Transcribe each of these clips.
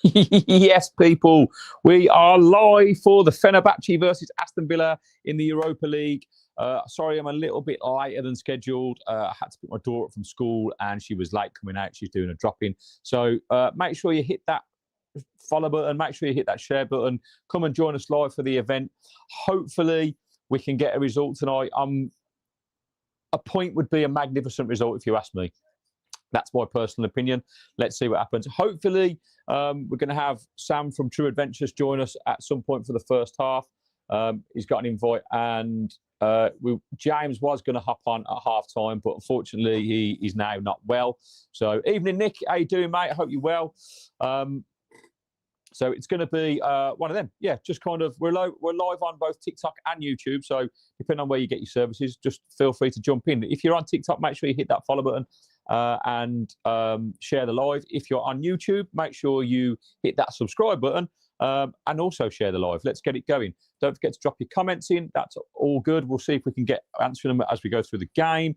Yes, people, we are live for the Fenerbahçe versus Aston Villa in the Europa League. Sorry, I'm a little bit later than scheduled. I had to pick my daughter up from school and she was late coming out. She's doing a drop-in. So make sure you hit that follow button. Make sure you hit that share button. Come and join us live for the event. Hopefully, we can get a result tonight. A point would be a magnificent result if you ask me. That's my personal opinion. Let's see what happens. Hopefully, we're going to have Sam from True Adventures join us at some point for the first half. He's got an invite, and James was going to hop on at half time, but unfortunately, he is now not well. So, evening, Nick. How you doing, mate? I hope you're well. So it's going to be one of them. Yeah, just kind of, we're live on both TikTok and YouTube. So depending on where you get your services, just feel free to jump in. If you're on TikTok, make sure you hit that follow button and share the live. If you're on YouTube, make sure you hit that subscribe button and also share the live. Let's get it going. Don't forget to drop your comments in. That's all good. We'll see if we can get answering them as we go through the game.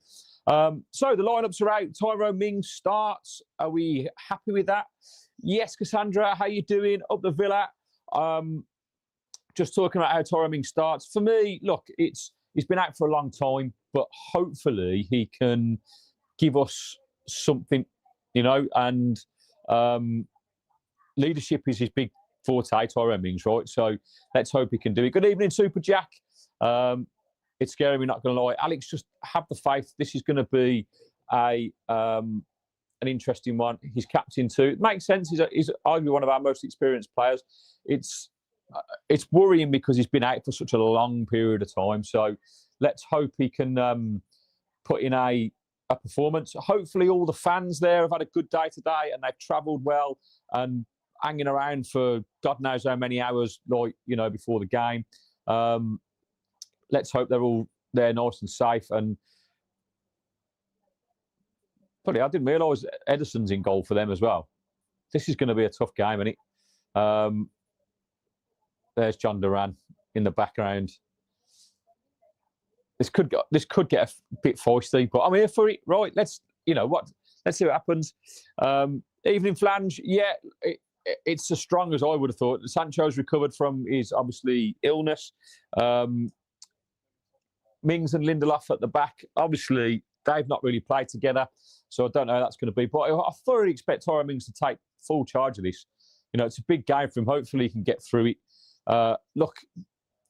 So the lineups are out. Tyrone Mings starts. Are we happy with that? Yes, Cassandra, how you doing? Up the Villa. Just talking about how Tyrone Mings starts. For me, look, he's been out for a long time, but hopefully he can give us something, you know, and leadership is his big forte, Tyrone Mings, right? So let's hope he can do it. Good evening, Super Jack. It's scary, we're not going to lie. Alex, just have the faith. This is going to be an interesting one. He's captain too. It makes sense. He's arguably one of our most experienced players. It's worrying because he's been out for such a long period of time. So let's hope he can put in a performance. Hopefully all the fans there have had a good day today and they've travelled well and hanging around for God knows how many hours, like, you know, before the game. Let's hope they're all there nice and safe. And I didn't realise Edison's in goal for them as well. This is going to be a tough game, isn't it? There's John Duran in the background. This could get a bit feisty, but I'm here for it. Right, let's see what happens. Evening Flange, yeah, it's as strong as I would have thought. Sancho's recovered from his obviously illness. Mings and Lindelof at the back. Obviously, they've not really played together, so I don't know how that's going to be. But I thoroughly expect Tyrone Mings to take full charge of this. You know, it's a big game for him. Hopefully, he can get through it. Look,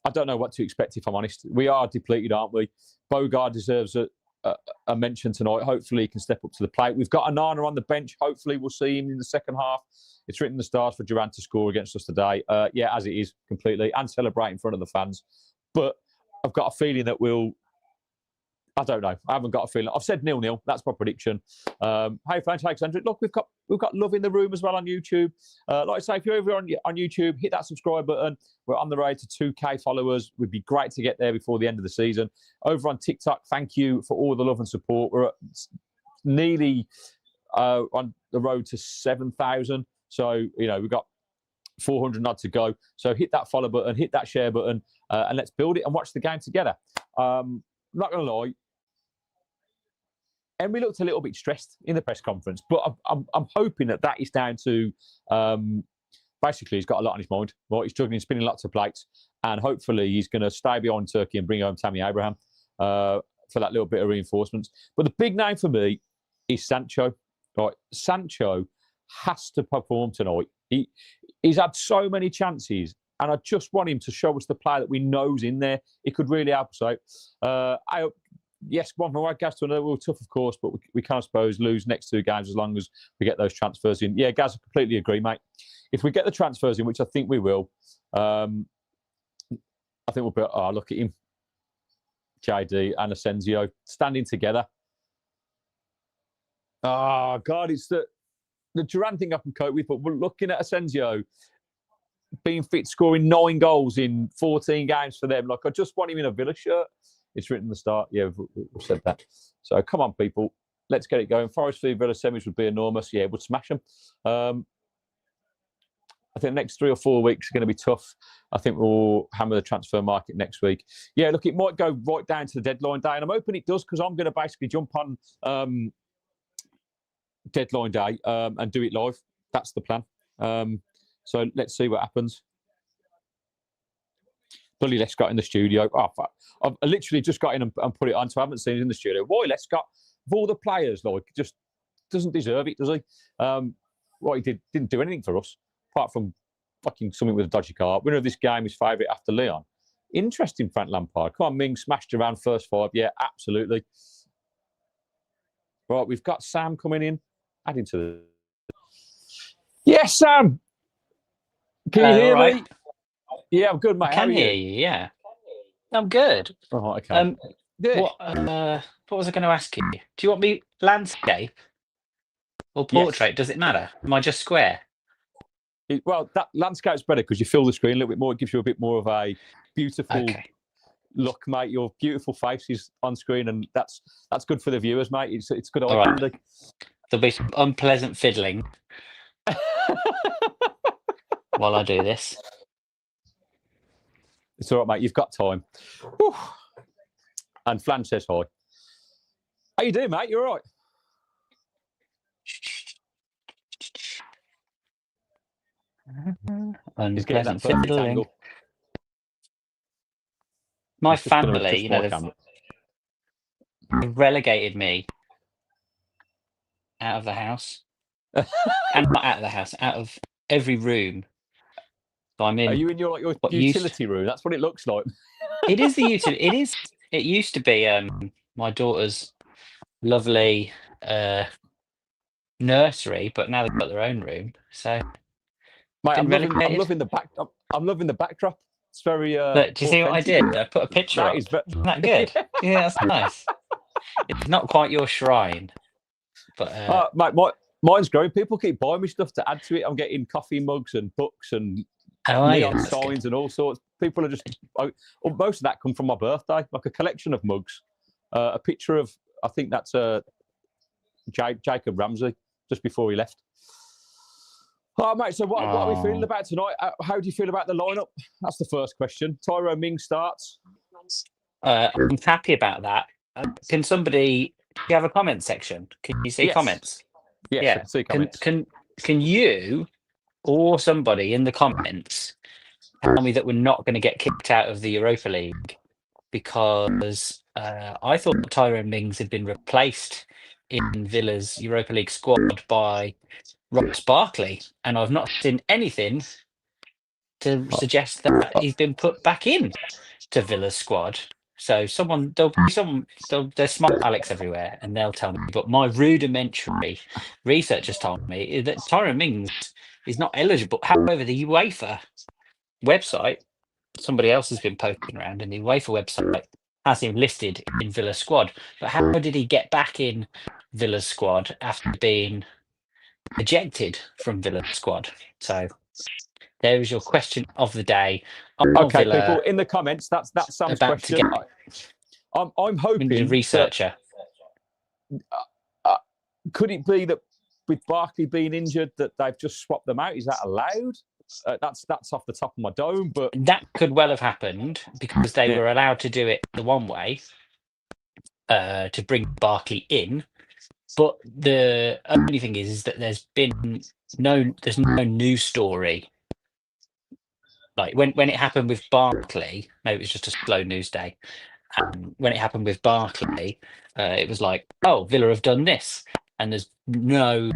I don't know what to expect, if I'm honest. We are depleted, aren't we? Bogard deserves a mention tonight. Hopefully, he can step up to the plate. We've got Anana on the bench. Hopefully, we'll see him in the second half. It's written in the stars for Duran to score against us today. Yeah, as it is, completely. And celebrate in front of the fans. But I've got a feeling that I don't know. I haven't got a feeling. I've said 0-0. That's my prediction. Hey, French Alexandra. Look, we've got love in the room as well on YouTube. Like I say, if you're over on YouTube, hit that subscribe button. We're on the road to 2K followers. Would be great to get there before the end of the season. Over on TikTok, thank you for all the love and support. We're nearly on the road to 7,000. So, you know, we've got 400 odd to go. So hit that follow button, hit that share button, and let's build it and watch the game together. I'm not going to lie. And we looked a little bit stressed in the press conference, but I'm hoping that is down to basically he's got a lot on his mind. Right, he's struggling, spinning lots of plates, and hopefully he's going to stay behind Turkey and bring home Tammy Abraham for that little bit of reinforcements. But the big name for me is Sancho. Right, Sancho has to perform tonight. He's had so many chances, and I just want him to show us the player that we know's in there. He could really help us out. Yes, one from one gas to another. We're tough, of course, but we can't, I suppose, lose next 2 games as long as we get those transfers in. Yeah, Gaz, I completely agree, mate. If we get the transfers in, which I think we will, I think we'll be. Oh, look at him, JD and Asensio standing together. Oh God, it's the Duran thing I can cope with, but we're looking at Asensio being fit, scoring 9 goals in 14 games for them. Like, I just want him in a Villa shirt. It's written in the start. Yeah, we've said that. So come on, people. Let's get it going. Forest v Villa semis would be enormous. Yeah, we'd smash them. I think the next 3 or 4 weeks are going to be tough. I think we'll hammer the transfer market next week. Yeah, look, it might go right down to the deadline day. And I'm hoping it does, because I'm going to basically jump on deadline day and do it live. That's the plan. So let's see what happens. Bloody Lescott in the studio. Oh, fuck. I've literally just got in and put it on, so I haven't seen it in the studio. Why Lescott, of all the players, like, just doesn't deserve it, does he? What he didn't do anything for us, apart from fucking something with a dodgy car. Winner of this game is favourite after Leon. Interesting, Frank Lampard. Come on, Ming, smashed around first 5. Yeah, absolutely. Right, we've got Sam coming in. Adding to the... Yes, Sam! Can you hear me? Yeah, I'm good, mate. I can hear you, yeah. I'm good. Oh, okay. What was I going to ask you? Do you want me landscape or portrait? Yes. Does it matter? Am I just square? Well, that landscape's better because you fill the screen a little bit more. It gives you a bit more of a beautiful look, mate. Your beautiful face is on screen, and that's good for the viewers, mate. It's good eye candy. There'll be some unpleasant fiddling while I do this. It's all right, mate. You've got time. Whew. And Flan says hi. How you doing, mate? You all right? Unpleasant fiddling. My family, you know, they've relegated me out of the house. And not out of the house, out of every room. So I'm in. Are you in your utility room? That's what it looks like. It is the utility. It used to be my daughter's lovely nursery, but now they've got their own room. So, mate, I'm loving the backdrop. It's very. Look, do you see what I did? I put a picture up. Isn't that good? Yeah, that's nice. It's not quite your shrine, but mate, mine's growing. People keep buying me stuff to add to it. I'm getting coffee mugs and books and neon signs and all sorts. People are just. Most of that come from my birthday, like a collection of mugs, a picture of. I think that's Jacob Ramsey just before he left. Oh, mate, so what are we feeling about tonight? How do you feel about the lineup? That's the first question. Tyrone Mings starts. I'm happy about that. Can somebody... Do you have a comment section? Can you see comments? Yes, I can see comments. Can you or somebody in the comments tell me that we're not going to get kicked out of the Europa League? Because I thought Tyrone Mings had been replaced in Villa's Europa League squad by Ross Barkley, and I've not seen anything to suggest that he's been put back in to Villa's squad. So there's smart Alex everywhere, and they'll tell me. But my rudimentary research has told me that Tyrone Mings is not eligible. However, the UEFA website, somebody else has been poking around, and the UEFA website has him listed in Villa's squad. But how did he get back in Villa's squad after being ejected from Villa's squad? So there is your question of the day. Okay, people in the comments. That's Sam's question. I'm hoping a researcher. Could it be that with Barkley being injured, that they've just swapped them out? Is that allowed? That's off the top of my dome, but that could well have happened because they were allowed to do it the one way to bring Barkley in. But the only thing is that there's no news story. Like when it happened with Barkley, maybe it was just a slow news day. And when it happened with Barkley, it was like, oh, Villa have done this, and there's no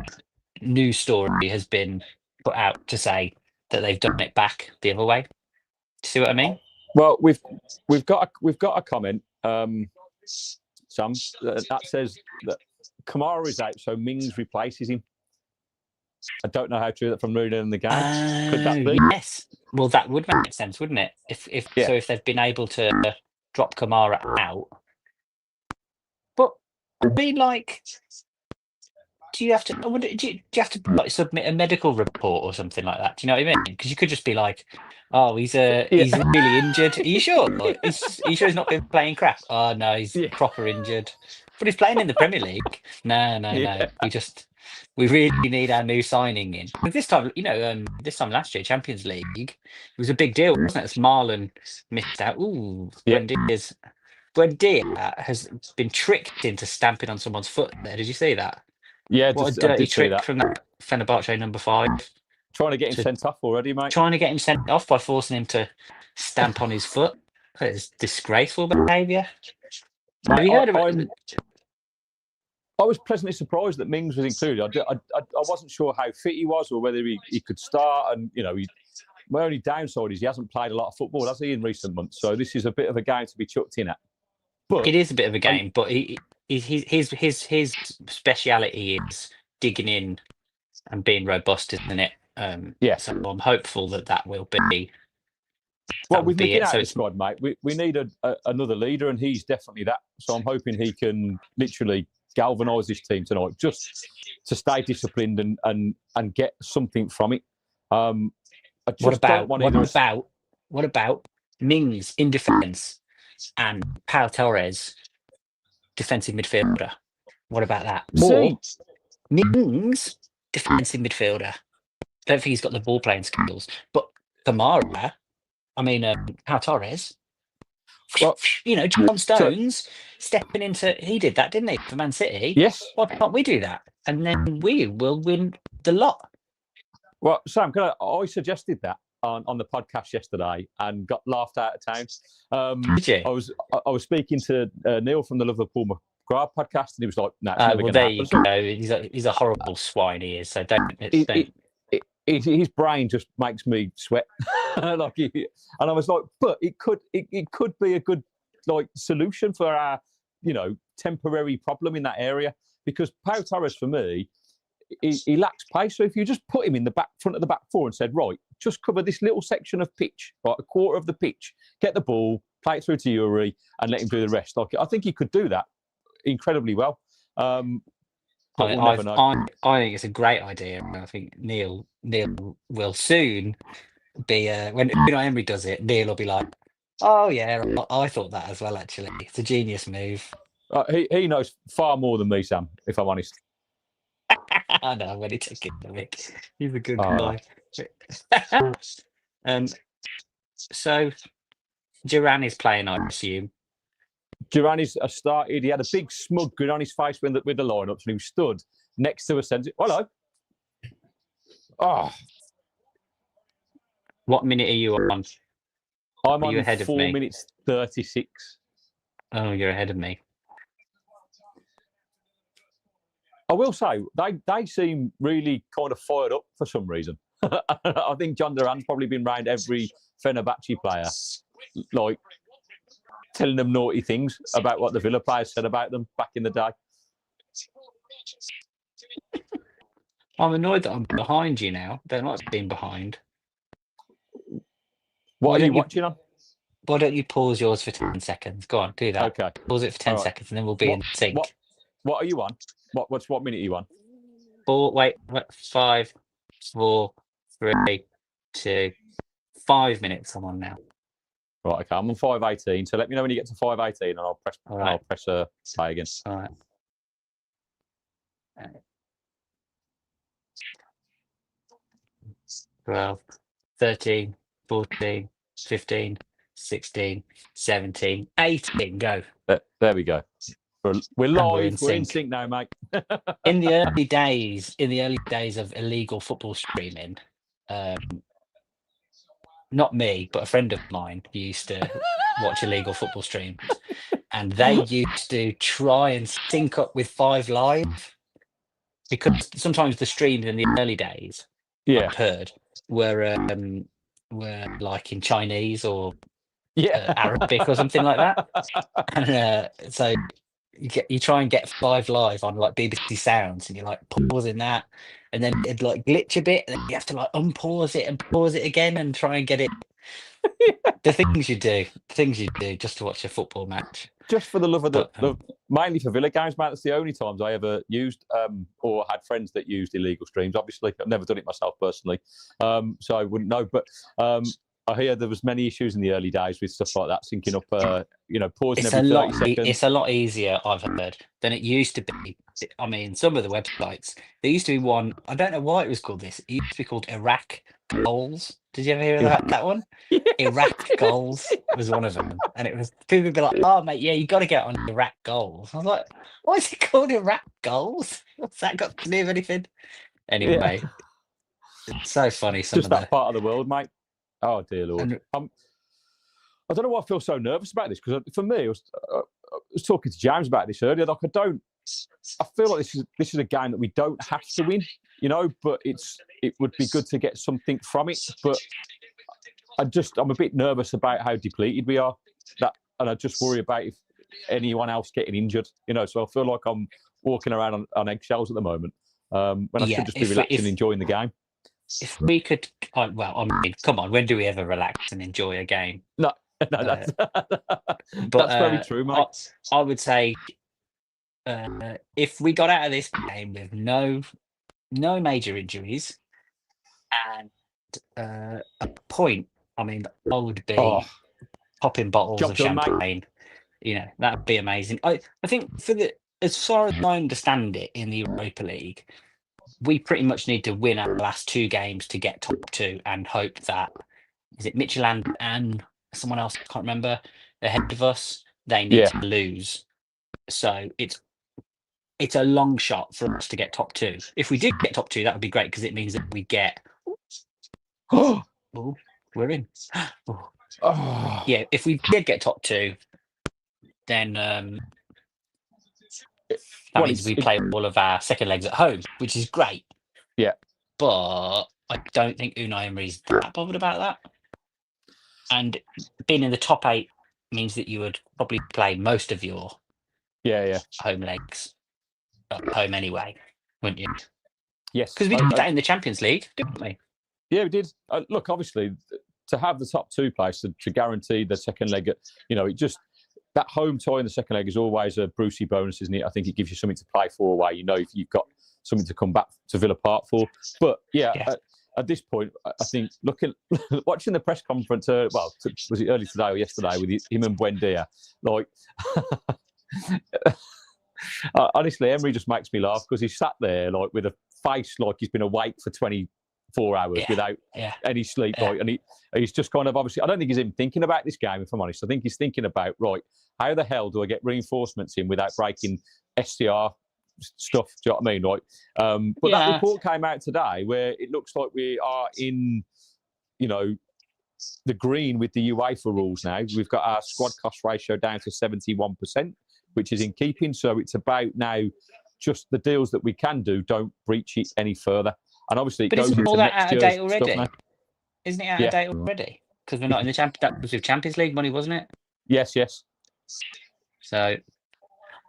news story has been put out to say that they've done it back the other way. Do you see what I mean? Well, we've got a comment, Sam, that says that Kamara is out, so Mings replaces him. I don't know how true that from reading in the game. Could that be? Yes. Well, that would make sense, wouldn't it? If they've been able to drop Kamara out. But I mean, like, do you have to? Do you have to like submit a medical report or something like that? Do you know what I mean? Because you could just be like, "Oh, he's really injured." Are you sure? Like, are you sure he's not been playing crap? Oh no, he's proper injured. But he's playing in the Premier League. No. We really need our new signing in. But this time, this time last year, Champions League, it was a big deal, wasn't it? As Marlon missed out. Buendia has been tricked into stamping on someone's foot there. Did you see that? Yeah, what a dirty trick from that Fenerbahçe number 5. Trying to get him sent off already, mate. Trying to get him sent off by forcing him to stamp on his foot. That is disgraceful behaviour. Have you heard about it? I was pleasantly surprised that Mings was included. I wasn't sure how fit he was or whether he could start. And, my only downside is he hasn't played a lot of football, has he, in recent months? So this is a bit of a game to be chucked in at. But it is a bit of a game, but his speciality is digging in and being robust, isn't it? Yeah. So I'm hopeful that will be. Well, with McGinn out of the squad, mate, we need another leader, and he's definitely that. So I'm hoping he can literally galvanise this team tonight, just to stay disciplined and get something from it. What about Mings in defence and Pau Torres defensive midfielder? What about that? Or Mings defensive midfielder. Don't think he's got the ball playing skills, but Kamara, Pau Torres. Well, John Stones stepping into. He did that, didn't he, for Man City? Yes. Why can't we do that? And then we will win the lot. Well, Sam, I suggested that on the podcast yesterday and got laughed out of town. Did you? I was speaking to Neil from the Liverpool McGrath podcast, and he was like, "No, well, there you go. He's a horrible swine. He is. So don't. His brain just makes me sweat. And I was like, but it could be a good solution for our temporary problem in that area, because Pau Torres for me, he lacks pace. So if you just put him in the front of the back four and said, right, just cover this little section of pitch, like a quarter of the pitch, get the ball, play it through to Yuri, and let him do the rest. I think he could do that incredibly well. I think it's a great idea. I think Neil will soon be when Emery does it. Neil will be like, "Oh yeah, I thought that as well. Actually, it's a genius move." He knows far more than me, Sam. If I'm honest. I know when he took it, Mick. He's a good guy. So Duran is playing, I assume. Duran is started. He had a big smug grin on his face with the lineups, and he stood next to a centre. Hello. Oh. What minute are you on? I'm on 4 minutes 36. Oh, you're ahead of me. I will say they seem really kind of fired up for some reason. I think John Duran's probably been round every Fenerbahçe player, telling them naughty things about what the Villa players said about them back in the day. I'm annoyed that I'm behind you now. They're not being behind. What are you watching on? Why don't you pause yours for 10 seconds? Go on, do that. Okay. Pause it for 10 seconds and then we'll be in sync. What are you on? What minute are you on? 5, 4, 3, 2, 5 minutes I'm on now. Right, okay. I'm on 5:18. So let me know when you get to 5:18 and I'll press play again. All right. 12, 13, 14, 15, 16, 17, 18. Go. There we go. We're live. We're in sync now, mate. In the early days of illegal football streaming, not me, but a friend of mine used to watch illegal football streams, and they used to try and sync up with 5 Live, because sometimes the streams in the early days, I've heard, were like in Chinese or Arabic or something like that, and so you try and get 5 Live on like BBC Sounds, and you're like pausing that, and then it'd like glitch a bit, and then you have to like unpause it and pause it again and try and get it. The things you do just to watch a football match, just for the love of mainly for Villa games, mate. That's the only times I ever used or had friends that used illegal streams. Obviously, I've never done it myself personally, so I wouldn't know. But I hear there was many issues in the early days with stuff like that, syncing up, pausing every 30 seconds. It's a lot easier, I've heard, than it used to be. I mean, some of the websites, there used to be one, I don't know why it was called this. It used to be called Iraq Goals. Did you ever hear about that one? Iraq Goals was one of them. And it was, people would be like, oh, mate, yeah, you got to get on Iraq Goals. I was like, why is it called Iraq Goals? What's that got to do with anything? Anyway. It's so funny. Some Just of that the part of the world, mate. Oh dear Lord. and I don't know why I feel so nervous about this because for me, I was talking to James about this earlier. Like I feel like this is a game that we don't have to win, but it would be good to get something from it. But I'm a bit nervous about how depleted we are. And I just worry about if anyone else getting injured. So I feel like I'm walking around on eggshells at the moment when I should just be relaxing and enjoying the game. If we could, well, I mean, come on, when do we ever relax and enjoy a game? No, that's very true, mate. I would say if we got out of this game with no major injuries and a point, I mean, I would be popping bottles of champagne. That'd be amazing. I think as far as I understand it in the Europa League, we pretty much need to win our last 2 games to get top 2 and hope that is it Midtjylland and someone else, I can't remember, ahead of us, they need to lose. So it's a long shot for us to get top 2. If we did get top 2, that would be great because it means that we get. Oh, we're in. Yeah, if we did get top 2, then that means we play all of our second legs at home, which is great. Yeah, but I don't think Unai Emery's that bothered about that. And being in the top 8 means that you would probably play most of your home legs at home anyway, wouldn't you? Yes, because we did that in the Champions League, didn't we? Yeah, we did. Look, obviously, to have the top 2 place to guarantee the second leg, it just that home tie in the second leg is always a Brucey bonus, isn't it? I think it gives you something to play for away. If you've got something to come back to Villa Park for. But at this point, I think watching the press conference, was it early today or yesterday with him and Buendia? Like, honestly, Emery just makes me laugh because he sat there like with a face like he's been awake for 24 hours without any sleep. Like, and he's just kind of obviously, I don't think he's even thinking about this game, if I'm honest. I think he's thinking about, right, how the hell do I get reinforcements in without breaking STR stuff? Do you know what I mean? Like, but that report came out today where it looks like we are in, the green with the UEFA rules now. We've got our squad cost ratio down to 71%, which is in keeping. So it's about now just the deals that we can do, don't breach it any further. And obviously, but isn't all that out of date already? Isn't it out of date already? Because we're not in the that was with Champions League money, wasn't it? Yes. So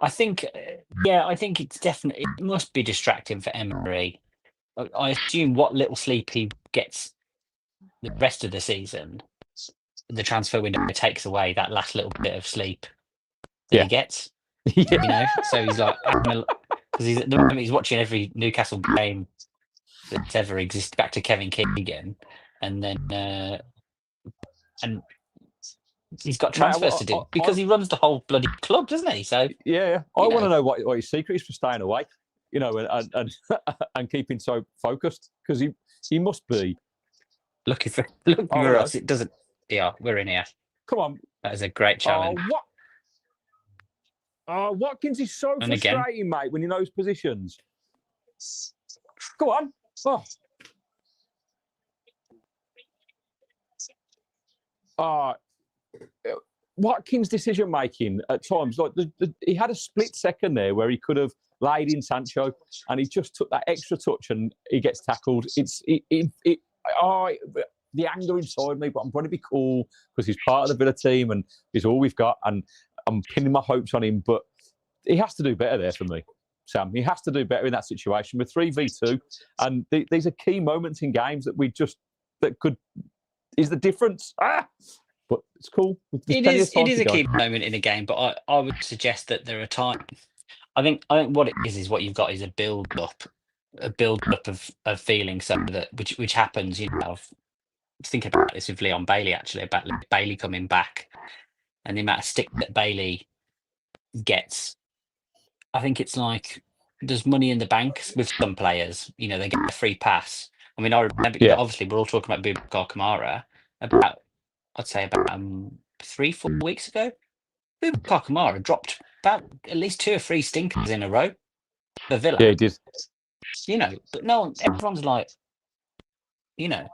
I think, it's definitely, it must be distracting for Emery. I assume what little sleep he gets the rest of the season, the transfer window takes away that last little bit of sleep that he gets. So he's like, because at the moment he's watching every Newcastle game that's ever existed back to Kevin Keegan, and then and he's got transfers to do because he runs the whole bloody club, doesn't he? So I want to know what his secret is for staying awake, and keeping so focused, because he must be looking for us. It doesn't. Yeah, we're in here. Come on, that is a great challenge. Watkins is so frustrating, mate, when he knows positions. Go on. Watkins' decision making at times, like he had a split second there where he could have laid in Sancho, and he just took that extra touch and he gets tackled. The anger inside me, but I'm trying to be cool because he's part of the Villa team and he's all we've got, and I'm pinning my hopes on him. But he has to do better there for me, Sam. He has to do better in that situation. We're 3v2, and these are key moments in games is the difference. But it's cool. It is a key moment in a game, but I would suggest that there are times. I think what it is what you've got is a build up of feelings, so that which happens. Think about this with Leon Bailey, actually, about Bailey coming back and the amount of stick that Bailey gets. I think it's like there's money in the bank with some players. They get a free pass. I mean, I remember, obviously, we're all talking about Boubacar Kamara about 3-4 weeks ago. Boubacar Kamara dropped about at least 2 or 3 stinkers in a row for Villa. Yeah, he did. But everyone's like, you know.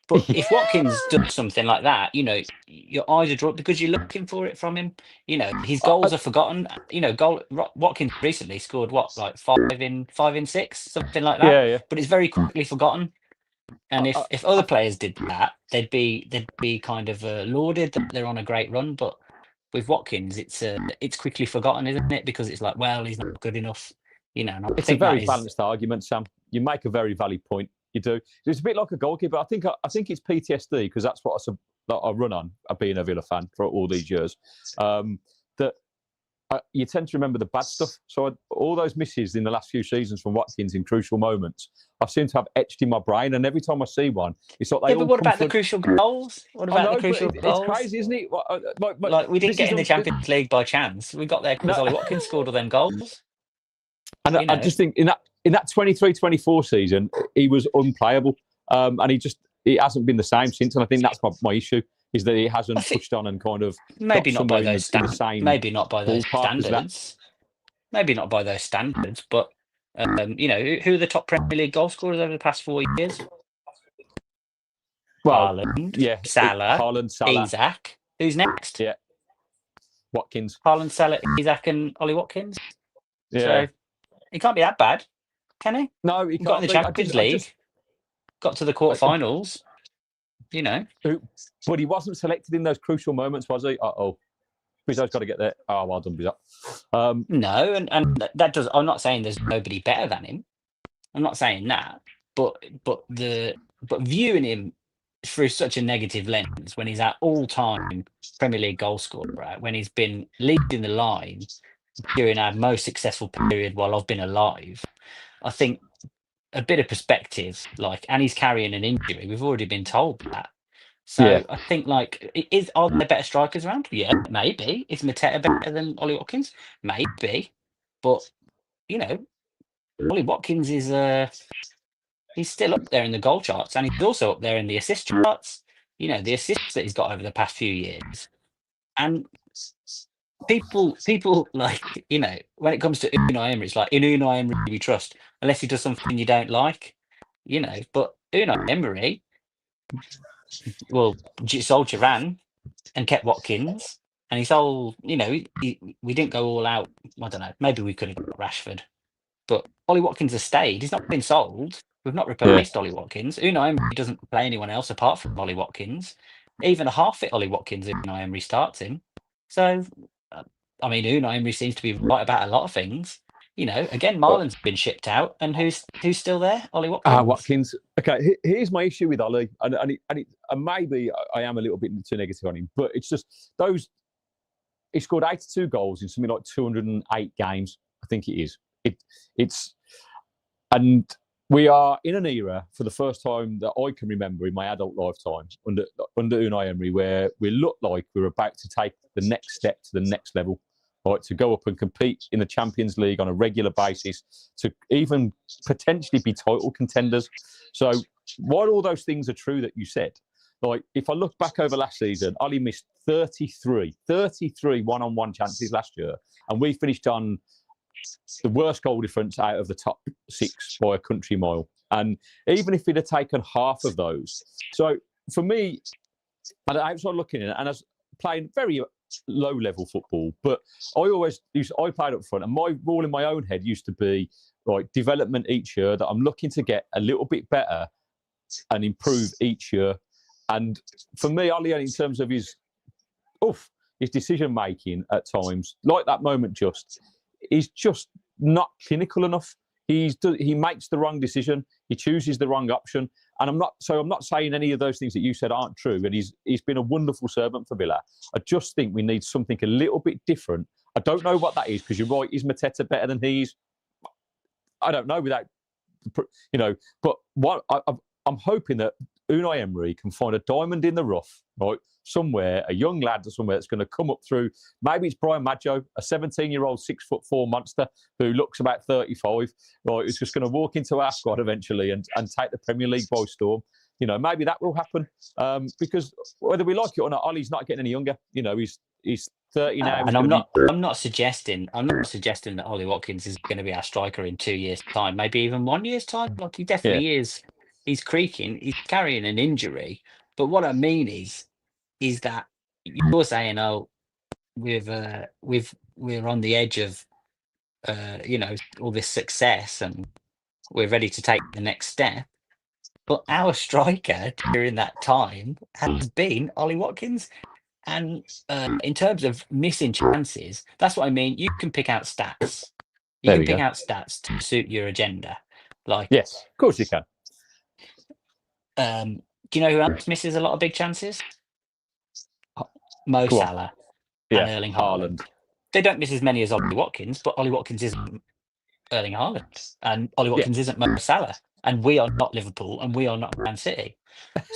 But if Watkins does something like that, you know, your eyes are drawn because you're looking for it from him. You know, his goals are forgotten. You know, Watkins recently scored what, like 5 in 6, something like that. yeah. But it's very quickly forgotten. And I, if other players did that, they'd be kind of lauded that they're on a great run. But with Watkins, it's quickly forgotten, isn't it? Because it's like, well, he's not good enough. You know, and I it's a think that very is balanced argument, Sam. You make a very valid point. You do. It's a bit like a goalkeeper. I think it's PTSD because that's what I run on. Being a Villa fan for all these years, that you tend to remember the bad stuff. So all those misses in the last few seasons from Watkins in crucial moments, I seem to have etched in my brain. And every time I see one, it's like they all. But what come about the from... crucial goals? What I about know, the crucial but it's goals? crazy, isn't it? Like we didn't this get in the is Champions League by chance. We got there because No. Ollie Watkins scored all them goals. And You I know. just think in that 23-24 season, he was unplayable, and he hasn't been the same since. And I think that's my issue is that he hasn't pushed on and kind of Maybe got not by somewhere in those the same maybe not by those ballpark as that. standards. Maybe not by those standards, but you know, who are the top Premier League goal scorers over the past 4 years? Well, Haaland, yeah, Salah, Haaland, Salah, Isak. Who's next? yeah, Watkins, Haaland, Salah, Isak, and Ollie Watkins. yeah. So he can't be that bad, can he? No, he Got in can't the be. Champions League, got to the quarterfinals. You know, but he wasn't selected in those crucial moments, was he? Bizzo's got to get there. Oh, well done, Bizzo. No, and that does. I'm not saying there's nobody better than him. I'm not saying that, but viewing him through such a negative lens when he's at all-time Premier League goal scorer, right? When he's been leading the line during our most successful period while I've been alive, I think a bit of perspective, like, and he's carrying an injury. We've already been told that. So Yeah. I think, like, are there better strikers around? Yeah, maybe. Is Mateta better than Ollie Watkins? Maybe. But, you know, Ollie Watkins is he's still up there in the goal charts, and he's also up there in the assist charts. You know, the assists that he's got over the past few years. And people like, you know, when it comes to Unai Emery, it's like, in Unai Emery we trust, unless he does something you don't like, you know. But Unai Emery, well, sold Turan and kept Watkins, and he sold, you know, we didn't go all out. I don't know, maybe we could have got Rashford, but Ollie Watkins has stayed. He's not been sold. We've not replaced Ollie Watkins. Unai Emery doesn't play anyone else apart from Ollie Watkins. Even a half-fit Ollie Watkins, Unai Emery starts him. So, I mean, Unai Emery seems to be right about a lot of things. You know, again, Marlon's been shipped out, and who's still there? Ollie Watkins. Watkins. Okay, here's my issue with Ollie, and maybe I am a little bit too negative on him, but it's just those. He scored 82 goals in something like 208 games. I think it is. And we are in an era for the first time that I can remember in my adult lifetime under Unai Emery, where we look like we're about to take the next step to the next level, right? To go up and compete in the Champions League on a regular basis, to even potentially be title contenders. So while all those things are true that you said, like if I look back over last season, Ollie missed 33 one-on-one chances last year, and we finished on the worst goal difference out of the top 6 by a country mile. And even if he'd have taken half of those. So for me, and I was looking at it, and I was playing very low-level football, but I played up front, and my rule in my own head used to be like development each year, that I'm looking to get a little bit better and improve each year. And for me, Ollie, in terms of his decision-making at times, like that moment he's just not clinical enough. He makes the wrong decision. He chooses the wrong option. And I'm not saying any of those things that you said aren't true. And he's been a wonderful servant for Villa. I just think we need something a little bit different. I don't know what that is, because you're right. Is Mateta better than he is? I don't know. Without, you know, but what I'm hoping that Unai Emery can find a diamond in the rough, right? Somewhere, a young lad somewhere that's going to come up through. Maybe it's Brian Maggio, a 17-year-old 6'4" monster who looks about 35, right? Who's just going to walk into our squad eventually and take the Premier League by storm. You know, maybe that will happen, because whether we like it or not, Ollie's not getting any younger. You know, he's 30 now. And I'm not suggesting that Ollie Watkins is going to be our striker in 2 years' time, maybe even 1 year's time. Like, he definitely is. he's creaking, he's carrying an injury. But what I mean is that you're saying, oh, we're on the edge of all this success and we're ready to take the next step. But our striker during that time has been Ollie Watkins. And in terms of missing chances, that's what I mean. You can pick out stats. You There can we pick go. out stats to suit your agenda. Like, Yes, of course you can. do you know who else misses a lot of big chances? Mo Go on. Salah Yeah, and Erling Haaland. They don't miss as many as Ollie Watkins, but Ollie Watkins isn't Erling Haaland, and Ollie Watkins isn't Mo Salah, and we are not Liverpool, and we are not Man City.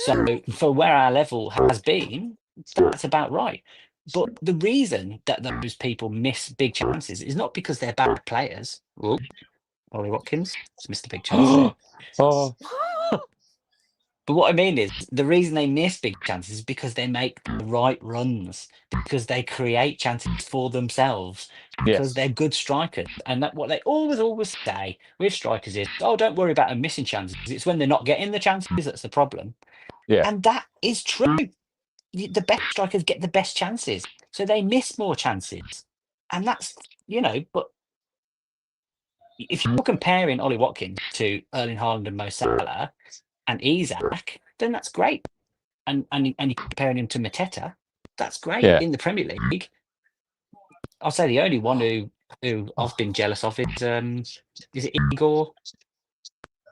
So for where our level has been, that's about right. But the reason that those people miss big chances is not because they're bad players. Oh, Ollie Watkins has missed a big chance there. Oh, But what I mean is the reason they miss big chances is because they make the right runs, because they create chances for themselves, because yes. they're good strikers. And that what they always say with strikers is, oh, don't worry about them missing chances. It's when they're not getting the chances that's the problem. Yeah. And that is true. The best strikers get the best chances. So they miss more chances. And that's, but if you're comparing Ollie Watkins to Erling Haaland and Mo Salah and Isak, then that's great. And you're comparing him to Mateta, that's great. Yeah. In the Premier League, I'll say the only one who I've been jealous of is it Igor?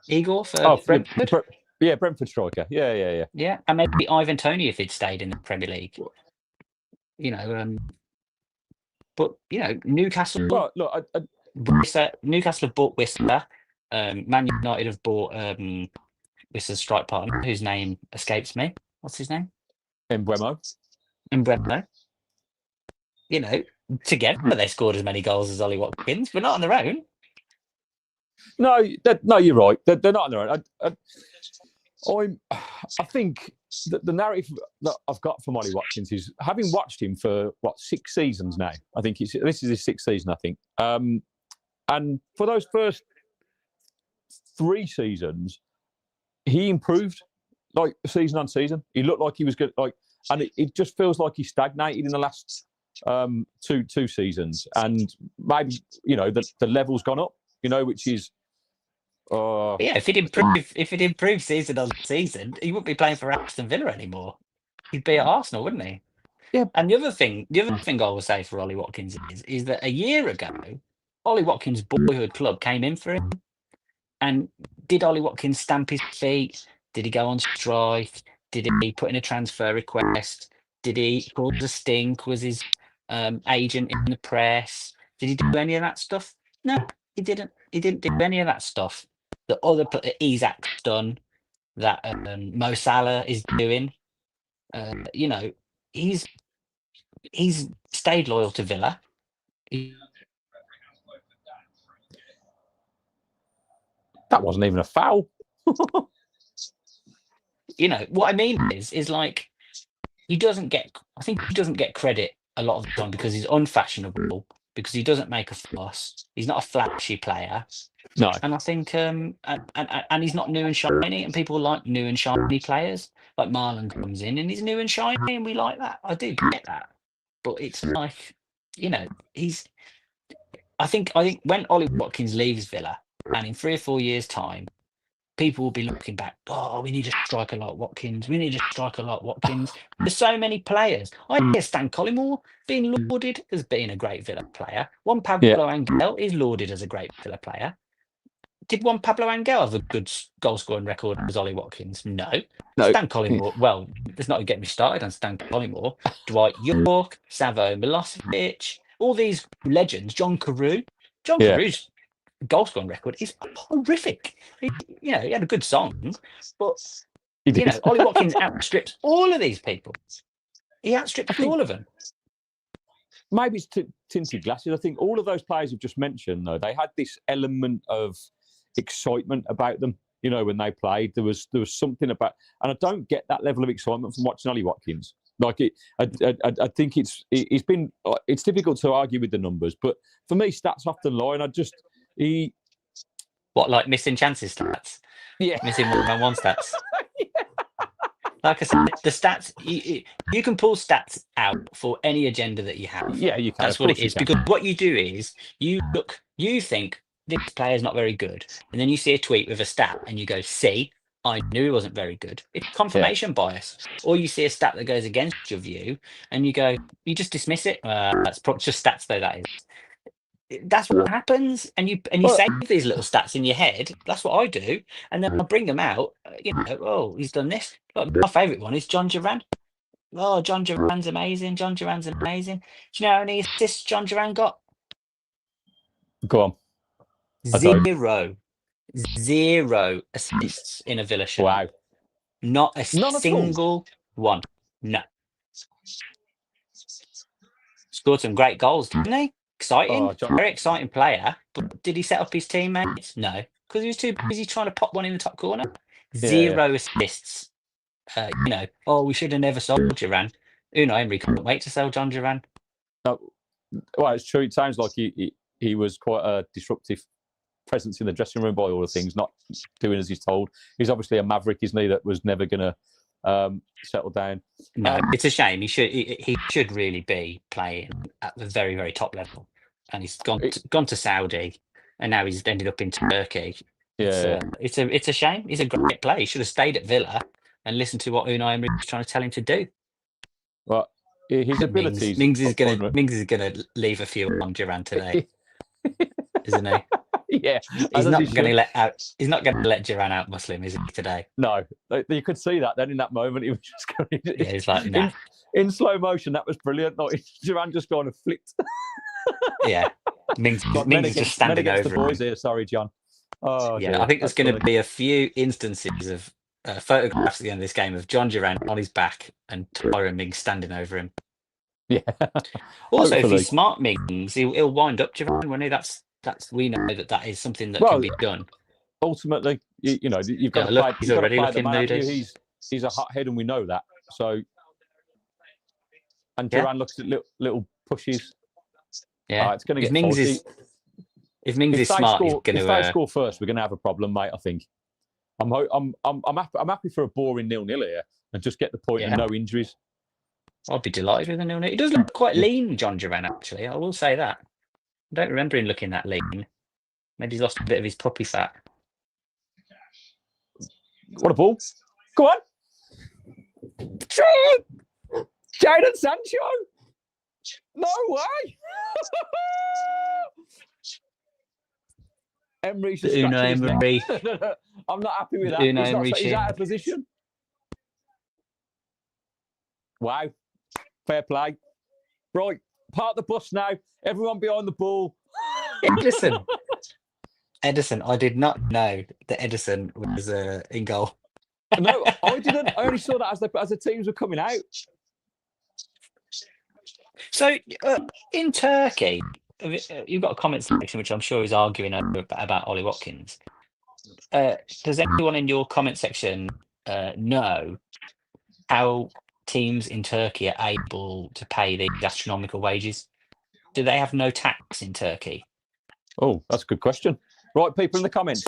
Igor for Brentford? Yeah, Brentford striker. Yeah. Yeah, and maybe Ivan Toney if he'd stayed in the Premier League. But Newcastle. Well, look, Newcastle have bought Whistler. Man United have bought Whistler's strike partner, whose name escapes me. What's his name? Mbeumo. Mbeumo. Together they scored as many goals as Ollie Watkins, but not on their own. No, you're right. They're not on their own. I think the narrative that I've got from Ollie Watkins is, having watched him for 6 seasons now. I think this is his 6th season. I think, and for those first 3 seasons, he improved like season on season. He looked like he was good. And it just feels like he stagnated in the last two seasons, and maybe the level's gone up. Which is. Yeah, if he'd improve season on season, he wouldn't be playing for Aston Villa anymore. He'd be at Arsenal, wouldn't he? Yeah. And the other thing I will say for Ollie Watkins is that a year ago, Ollie Watkins' boyhood club came in for him. And did Ollie Watkins stamp his feet? Did he go on strike? Did he put in a transfer request? Did he cause a stink? Was his agent in the press? Did he do any of that stuff? No, he didn't. He didn't do any of that stuff that Isak's done, that Mo Salah is doing. He's stayed loyal to Villa. That wasn't even a foul. What I mean is like I think he doesn't get credit a lot of the time because he's unfashionable, because he doesn't make a fuss. He's not a flashy player. No. And I think and he's not new and shiny, and people like new and shiny players. Like Marlon comes in and he's new and shiny, and we like that. I do get that. But it's like, I think when Ollie Watkins leaves Villa, and in 3 or 4 years' time, people will be looking back, oh, we need a striker like Watkins. We need a striker like Watkins. There's so many players. I hear Stan Collymore being lauded as being a great Villa player. Juan Pablo Angel is lauded as a great Villa player. Did Juan Pablo Angel have a good goal-scoring record as Ollie Watkins? No. Stan Collymore, well, let's not get me started on Stan Collymore. Dwight York, Savo Milosevic, all these legends, John Carew. John Carew's goal-scoring record is horrific. He had a good song, but Ollie Watkins outstrips all of these people. He outstrips all of them. Maybe it's tinted glasses. I think all of those players you've just mentioned, though, they had this element of excitement about them. When they played, there was something about, and I don't get that level of excitement from watching Ollie Watkins. Like I think it's difficult to argue with the numbers, but for me, stats often lie, and like missing chances stats. Yeah. Missing one stats. Like I said, the stats, you can pull stats out for any agenda that you have. Yeah, you can. That's what it is. Because what you do is you think this player's not very good. And then you see a tweet with a stat and you go, see, I knew he wasn't very good. It's confirmation bias. Or you see a stat that goes against your view and you you just dismiss it. That's just stats though, that is. That's what happens, and you save these little stats in your head. That's what I do, and then I bring them out. Oh, he's done this. Like, my favourite one is John Duran. Oh, John Duran's amazing. John Duran's amazing. Do you know how many assists John Duran got? Go on. Zero assists in a Villa shirt. Wow. Not a single one. No. Scored some great goals, didn't he? Exciting, very exciting player. But did he set up his teammates? No, because he was too busy trying to pop one in the top corner. Zero assists. We should have never sold Duran. Unai Emery couldn't wait to sell John Duran. No, well, it's true. It sounds like he was quite a disruptive presence in the dressing room by all the things, not doing as he's told. He's obviously a maverick, isn't he? That was never going to settle down. No, it's a shame. He should really be playing at the very, very top level, and he's gone to Saudi, and now he's ended up in Turkey. It's a shame. He's a great player. He should have stayed at Villa and listened to what Unai Emery was trying to tell him to do. Well, his abilities. Mings is gonna leave a few on Duran today, isn't he? Yeah, he's not going to let Duran out Muslim, is he, today? No, you could see that then in that moment. He was just going. Yeah, he's like, nah. In slow motion. That was brilliant. Duran just kind of flipped. Yeah, Mings is just standing over the boys here. Sorry, John. Oh, yeah, dear. I think there's going to be a few instances of photographs at the end of this game of John Duran on his back and Tyrone Mings standing over him. Yeah. Also, if he's smart, Mings, he'll wind up Duran, won't he? We know that is something that can be done. Ultimately, you've got to play. He's already looking moody. He's a hothead, and we know that. So, and Duran looks at little pushes. Yeah, it's going to get. If Mings is smart, he's going to. If they score first, we're going to have a problem, mate. I think. I'm happy for a boring 0-0 here and just get the point and no injuries. I'd be delighted with a 0-0. He does look quite lean, John Duran. Actually, I will say that. I don't remember him looking that lean. Maybe he's lost a bit of his puppy fat. What a ball. Go on. Jadon Sancho. No way. Emery should Unai Emery. I'm not happy with that. He's out of position. Wow. Fair play. Right. Park the bus now. Everyone behind the ball. Edison. I did not know that Edison was in goal. No, I didn't. I only saw that as the teams were coming out. So in Turkey, you've got a comment section which I'm sure is arguing about Ollie Watkins. Does anyone in your comment section know how teams in Turkey are able to pay these astronomical wages? Do they have no tax in Turkey? Oh, that's a good question. Right, people in the comments,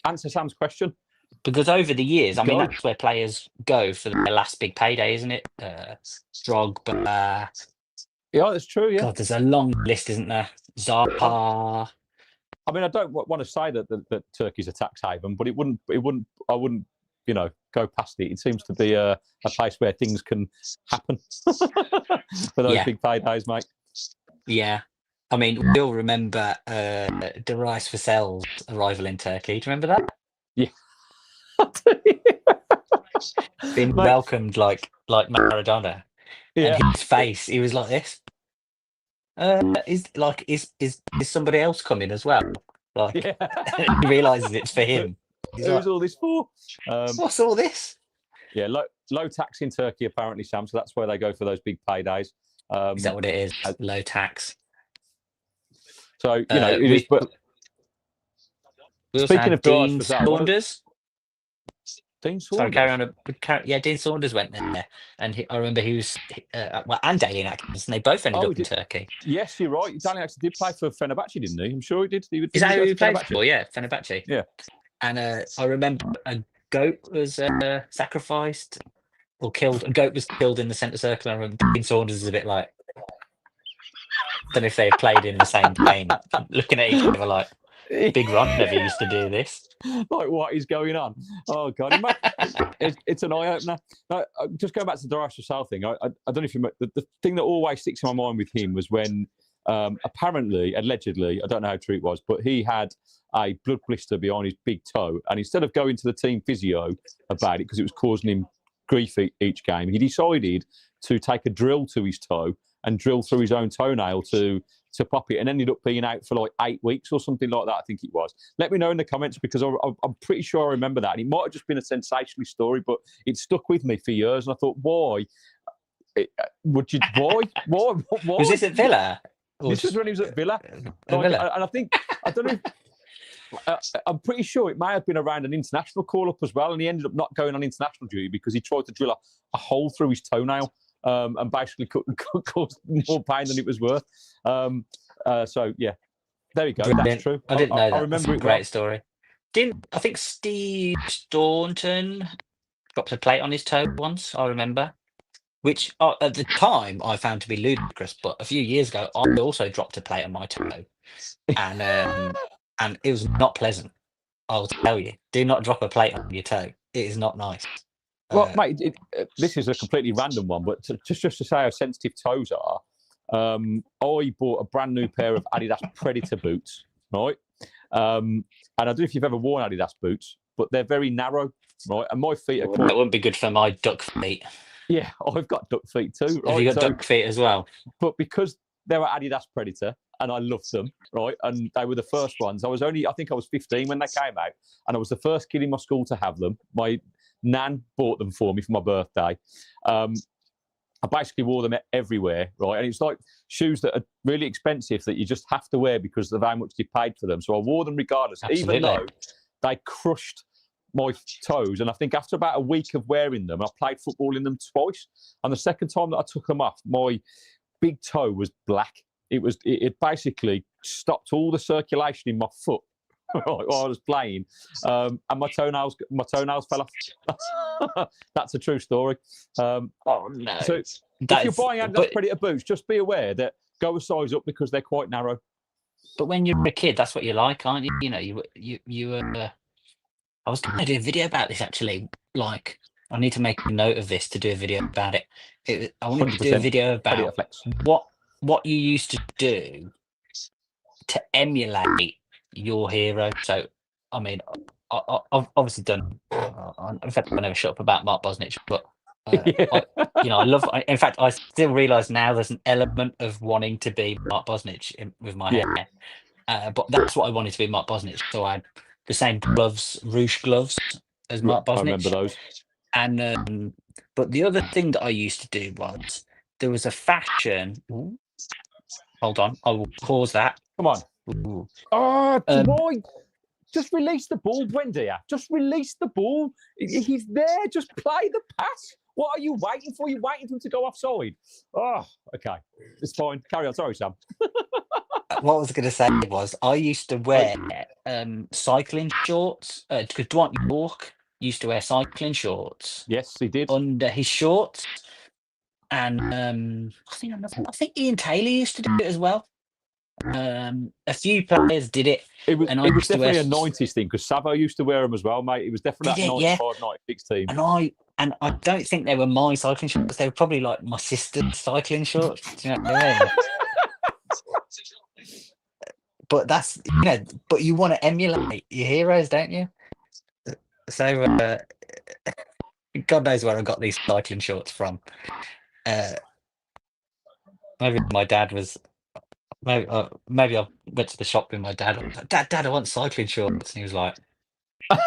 answer Sam's question. Because over the years, I mean, that's where players go for their last big payday, isn't it? Drogba. Yeah, that's true. Yeah. God, there's a long list, isn't there? Zaha. I mean, I don't want to say that Turkey's a tax haven, but I wouldn't, go past it. It seems to be a place where things can happen for those big paydays, mate. Yeah. I mean, we all remember Darius Vassell's arrival in Turkey. Do you remember that? Yeah. Being welcomed like Maradona. Yeah. And his face, he was like this. Is somebody else coming as well? He realizes it's for him. Who's all this for? What's all this? Yeah, low tax in Turkey apparently, Sam. So that's where they go for those big paydays. Is that what it is? Low tax. So it is. But speaking of Dean Saunders. Dean Saunders. Sorry, carry on. Yeah, Dean Saunders went there, and I remember he was and Dalian Atkinson. They both ended up in Turkey. Yes, you're right. Dalian Atkinson did play for Fenerbahçe, didn't he? I'm sure he did. Is that who he played for? Yeah, Fenerbahçe. Yeah. And I remember a goat was sacrificed or killed. A goat was killed in the centre circle. I remember Dean Saunders is a bit like, don't know if they played in the same game, looking at each other like, Big Ron never used to do this. Like, what is going on? Oh God, it's an eye opener. No, just going back to the Darius Russell thing. I don't know if you. The thing that always sticks in my mind with him was when apparently, allegedly, I don't know how true it was, but he had a blood blister behind his big toe, and instead of going to the team physio about it because it was causing him grief each game, he decided to take a drill to his toe and drill through his own toenail to pop it, and ended up being out for like 8 weeks or something like that, I think it was. Let me know in the comments, because I'm pretty sure I remember that. And it might have just been a sensational story, but it stuck with me for years. And I thought, why? Would you? Why? Was this at Villa? This was when he was at Villa. Villa. And I think, I don't know if, I'm pretty sure it may have been around an international call-up as well, and he ended up not going on international duty because he tried to drill a hole through his toenail. And basically caused more pain than it was worth. So yeah, there you go. Brilliant. That's true. I didn't know that. I remember That's a great story. I think Steve Staunton dropped a plate on his toe once, I remember, which at the time I found to be ludicrous, but a few years ago I also dropped a plate on my toe, and it was not pleasant. I'll tell you, do not drop a plate on your toe. It is not nice. Well, mate, this is a completely random one, but just to say how sensitive toes are, I bought a brand new pair of Adidas Predator boots, right? And I don't know if you've ever worn Adidas boots, but they're very narrow, right? And my feet are quite... That wouldn't be good for my duck feet. Yeah, I've got duck feet too. Right? Have you got duck feet as well? But because they were Adidas Predator, and I loved them, right? And they were the first ones. I think I was 15 when they came out, and I was the first kid in my school to have them. My Nan bought them for me for my birthday. I basically wore them everywhere, right? And it's like shoes that are really expensive that you just have to wear because of how much you paid for them. So I wore them regardless, even though they crushed my toes. And I think after about a week of wearing them, I played football in them twice. And the second time that I took them off, my big toe was black. It basically stopped all the circulation in my foot while I was playing, and my toenails fell off. That's a true story. Oh no! So if you're buying Adidas Predator boots, just be aware that go a size up because they're quite narrow. But when you're a kid, that's what you like, aren't you? You know, you. I was going to do a video about this actually. Like, I need to make a note of this to do a video about it. I wanted to do a video about what you used to do to emulate your hero. So, I mean, I've obviously done. In fact, I never shut up about Mark Bosnich, but I love. In fact, I still realise now there's an element of wanting to be Mark Bosnich with my hair, but that's what I wanted to be, Mark Bosnich. So I had the same gloves, ruche gloves, as Mark Bosnich. I remember those. And but the other thing that I used to do was there was a fashion. Ooh, hold on, I will pause that. Come on. Ooh. Oh, boy. Just release the ball, Wendy. Just release the ball. He's there. Just play the pass. What are you waiting for? You're waiting for him to go offside. Oh, okay. It's fine. Carry on. Sorry, Sam. What I was going to say was I used to wear cycling shorts because Dwight York used to wear cycling shorts. Yes, he did. Under his shorts. And I think Ian Taylor used to do it as well. A few players did it. It was definitely a 90s thing because Savo used to wear them as well, mate. It was definitely that 95, 96 team. And I don't think they were my cycling shorts. They were probably like my sister's cycling shorts. Do you know what I mean? But that's, but you want to emulate your heroes, don't you? So God knows where I got these cycling shorts from. Maybe my dad was. Maybe I went to the shop with my dad. I was like, Dad, I want cycling shorts. And he was like, "Are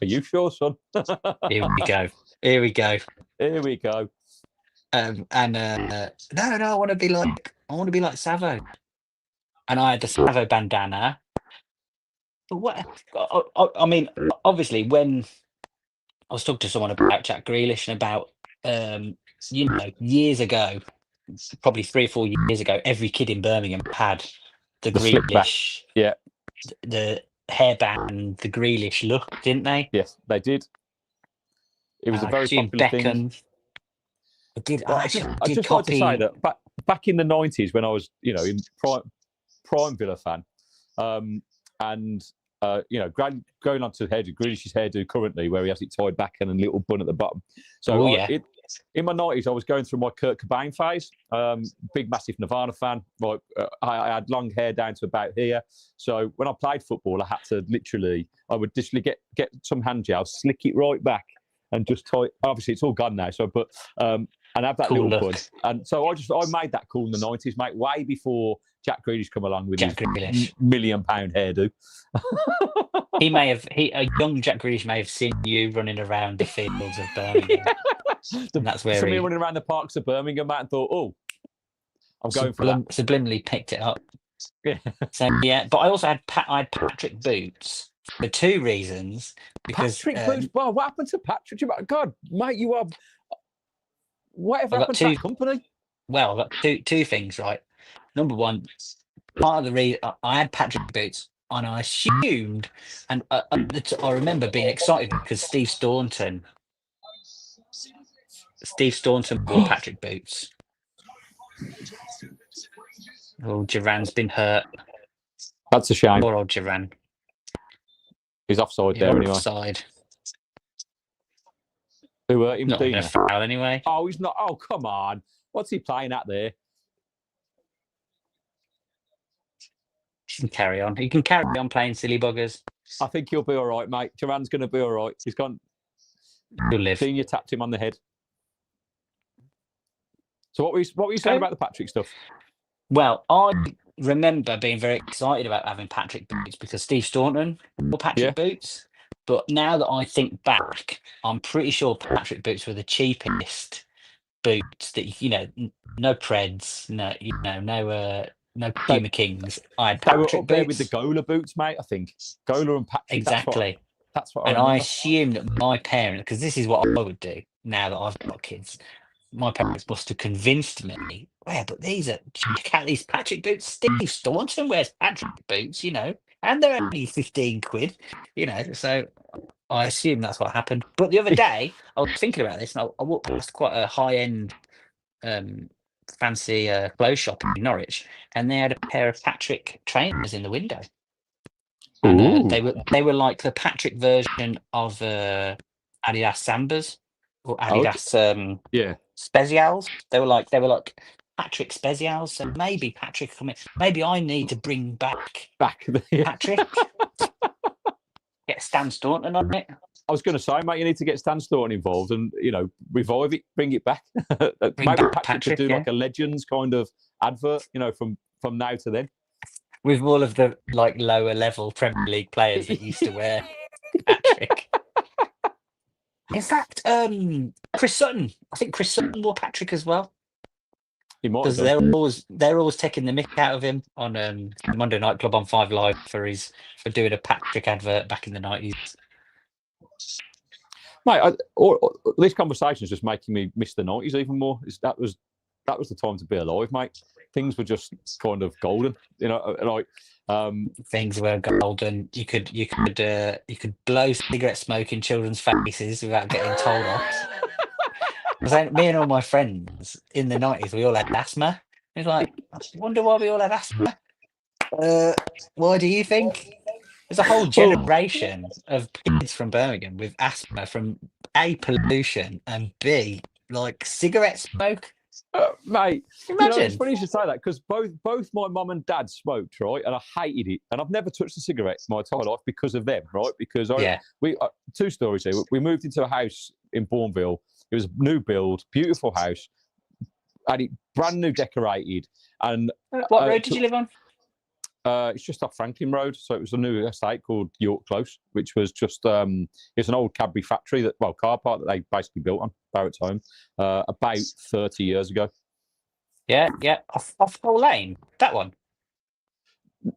you sure, son?" Here we go. No, I want to be like Savo. And I had the Savo bandana. But what? I mean, obviously, when I was talking to someone about Jack Grealish and about, years ago, probably 3 or 4 years ago, every kid in Birmingham had the Grealish, yeah, the hairband, the Grealish look, didn't they? Yes, they did. It was a very assume popular thing. Beckham. I did. Well, I I'd did just copy. like to say that back in the 90s when I was, in prime Villa fan, and going on to Grealish's hairdo currently, where he has it tied back and a little bun at the bottom. So in my 90s, I was going through my Kurt Cobain phase. Big, massive Nirvana fan. Like I had long hair down to about here. So when I played football, I had to I would just get some hand gel, slick it right back, and just tie. Obviously, it's all gone now. So, and have that Cool little look. bun. And so I made that cool in the 90s, mate, way before Jack Grealish come along with his £1 million hairdo. A young Jack Grealish may have seen you running around the fields of Birmingham. And that's where me running around the parks of Birmingham, mate, and thought, oh, I'm going for that. Subliminally picked it up. Yeah. So yeah, but I also had Patrick Boots for two reasons. Because Patrick Boots. Well, what happened to Patrick? God, mate, you are. Whatever happened to that company? Well, I've got two things, right? Number one, part of the reason I had Patrick Boots, and I assumed, and I remember being excited because Steve Staunton wore Patrick Boots. Oh, Duran's been hurt. That's a shame. Poor old Duran. He's offside there anyway. Offside. Who hurt him? Not even a foul anyway. Oh, he's not. Oh, come on. What's he playing at there? He can carry on. He can carry on playing silly buggers. I think he'll be all right, mate. Duran's going to be all right. He's gone. He'll live. Senior tapped him on the head. So what were you saying about the Patrick stuff? Well, I remember being very excited about having Patrick Boots because Steve Staunton wore Patrick Boots. But now that I think back, I'm pretty sure Patrick Boots were the cheapest boots that no Preds, no Puma Kings. I had Patrick They were up there with the Gola boots, mate. I think Gola and Patrick. Exactly. That's what I remember. I assumed that my parents, because this is what I would do now that I've got kids. My parents must have convinced me. But check out these Patrick boots. Steve Staunton wears Patrick boots, and they're only 15 quid, So I assume that's what happened. But the other day, I was thinking about this, and I walked past quite a high-end, fancy clothes shop in Norwich, and they had a pair of Patrick trainers in the window. And they were like the Patrick version of Adidas Sambas or Adidas Specials. They were like Patrick Specials. So maybe Patrick coming. Maybe I need to bring back Patrick. Get Stan Staunton on it. I was going to say, mate, you need to get Stan Staunton involved and revive it, bring it back. Maybe Patrick could do like a Legends kind of advert, from now to then. With all of the lower level Premier League players that used to wear Patrick. In fact, Chris Sutton. I think Chris Sutton wore Patrick as well. He might because they're always taking the mick out of him on Monday Night Club on 5 Live for doing a Patrick advert back in the 90s. Mate, this conversation is just making me miss the 90s even more. That was the time to be alive, mate. Things were just kind of golden, Things were golden. You could blow cigarette smoke in children's faces without getting told off. Me and all my friends in the 90s, we all had asthma. It's like, I wonder why we all had asthma. Why do you think? There's a whole generation of kids from Birmingham with asthma from A, pollution, and B, cigarette smoke. Mate, imagine. It's funny you should say that because both my mum and dad smoked, right? And I hated it. And I've never touched a cigarette my entire life because of them, right? Because two stories here. We moved into a house in Bourneville. It was a new build, beautiful house, had it brand new decorated. And what road did you live on? It's just off Franklin Road. So it was a new estate called York Close, which was just it's an old Cadbury factory car park that they basically built on Barrett's Home about 30 years ago. Yeah. Off Hull Lane, that one.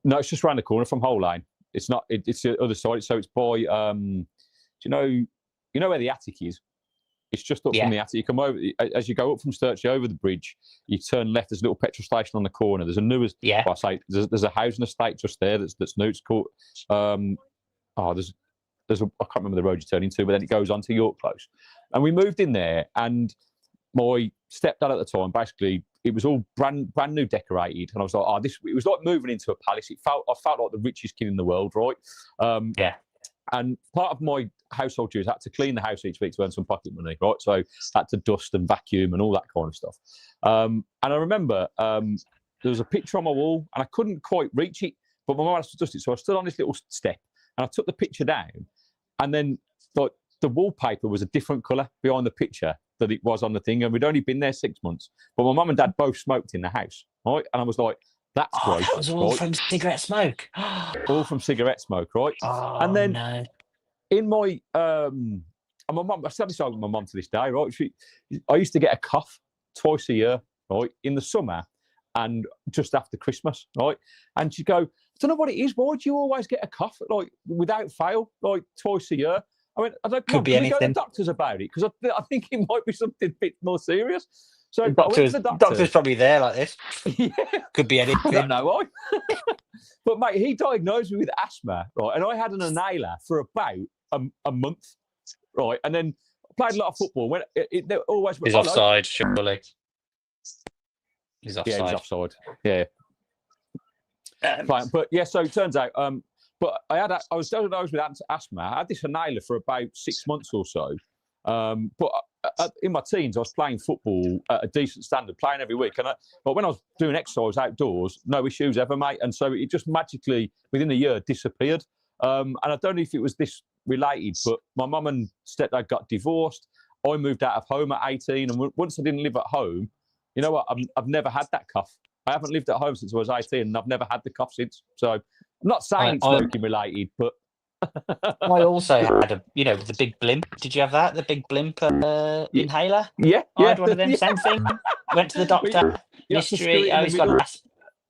No, it's just around the corner from Hull Lane. It's not. It's the other side. So it's by. Do you know where the attic is? It's just up from the attic. You come over as you go up from Sturchley over the bridge. You turn left. There's a little petrol station on the corner. There's a newest. Yeah. Well, I say there's a housing estate just there. That's new. It's called. There's a, I can't remember the road you turn into, but then it goes on to York Close. And we moved in there, and my stepdad at the time, basically, it was all brand new decorated, and I was like, it was like moving into a palace. I felt like the richest kid in the world, right? And part of my household duties, I had to clean the house each week to earn some pocket money, right? So I had to dust and vacuum and all that kind of stuff. And I remember there was a picture on my wall, and I couldn't quite reach it, but my mum had to dust it. So I stood on this little step, and I took the picture down, and then like the wallpaper was a different colour behind the picture that it was on the thing, and we'd only been there 6 months. But my mum and dad both smoked in the house, right? And I was like, "That's great." That was all right? from cigarette smoke. All from cigarette smoke, right? Oh, and then no. in my and my mum, I still this with my mum to this day, right? I used to get a cough twice a year, right, in the summer and just after Christmas, right? And she'd go, "I don't know what it is. Why do you always get a cough, like without fail, like twice a year?" I mean, I don't. Could be can we go to anything. the doctors about it? Because I think it might be something a bit more serious. So The I went to the doctor's probably there like this. Yeah. Could be I anything. don't know why. But mate, he diagnosed me with asthma, right? And I had an inhaler for about a month, right? And then played a lot of football. When it always He's offside, surely. He's offside. Yeah, he's offside. Yeah. But yeah, so it turns out. But I was diagnosed with asthma. I had this inhaler for about 6 months or so. But in my teens, I was playing football at a decent standard, playing every week. But when I was doing exercise outdoors, no issues ever, mate. And so it just magically, within a year, disappeared. And I don't know if it was this related, but my mum and stepdad got divorced. I moved out of home at 18. And once I didn't live at home, you know what? I've never had that cough. I haven't lived at home since I was 18, and I've never had the cough since. So I'm not saying it's smoking related, but... I also had the big blimp. Did you have that? The big blimp inhaler? Yeah. I had one of them. Same thing. Went to the doctor. Mystery. Oh,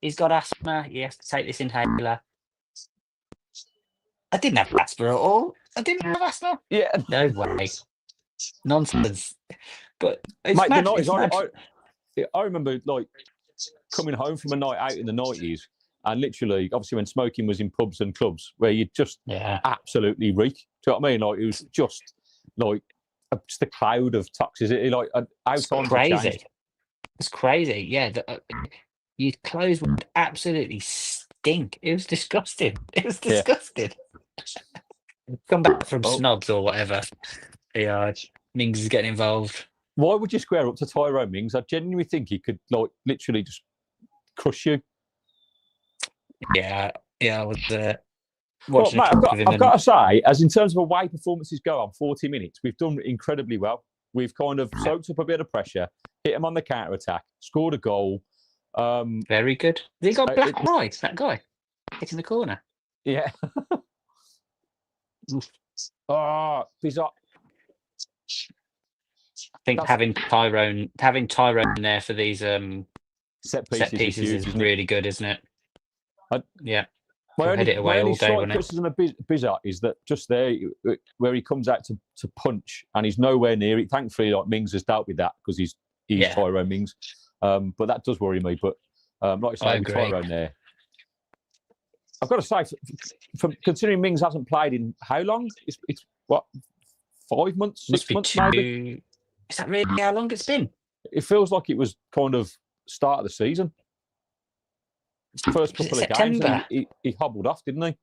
he's got asthma. He has to take this inhaler. I didn't have asthma at all. I didn't have asthma. Yeah. No way. Nonsense. But it's mate, mad. I remember like coming home from a night out in the 90s, and literally, obviously, when smoking was in pubs and clubs, where you just absolutely reek. Do you know what I mean? Like it was just like just a cloud of toxicity. Like it's crazy. It's crazy. Yeah, your clothes would absolutely stink. It was disgusting. It was disgusting. Come back from snobs or whatever. Yeah, Mings is getting involved. Why would you square up to Tyrone Mings? I genuinely think he could like literally just crush you. Yeah, I was watching. Mate, I've got to say, as in terms of away performances go on 40 minutes, we've done incredibly well. We've kind of soaked up a bit of pressure, hit him on the counter attack, scored a goal. Very good. He got black eye, that guy hitting the corner. Yeah. Bizarre. I think having Tyrone there for these set pieces is really good, isn't it? Yeah. My only slight criticism of Bizarre is that just there, where he comes out to punch and he's nowhere near it. Thankfully, like Mings has dealt with that because he's Tyrone Mings. But that does worry me. But like I say, with Tyrone there, I've got to say, considering Mings hasn't played in how long? It's what, 5 months, 6 months maybe? Is that really how long it's been? It feels like it was kind of start of the season. First couple of games, he hobbled off, didn't he?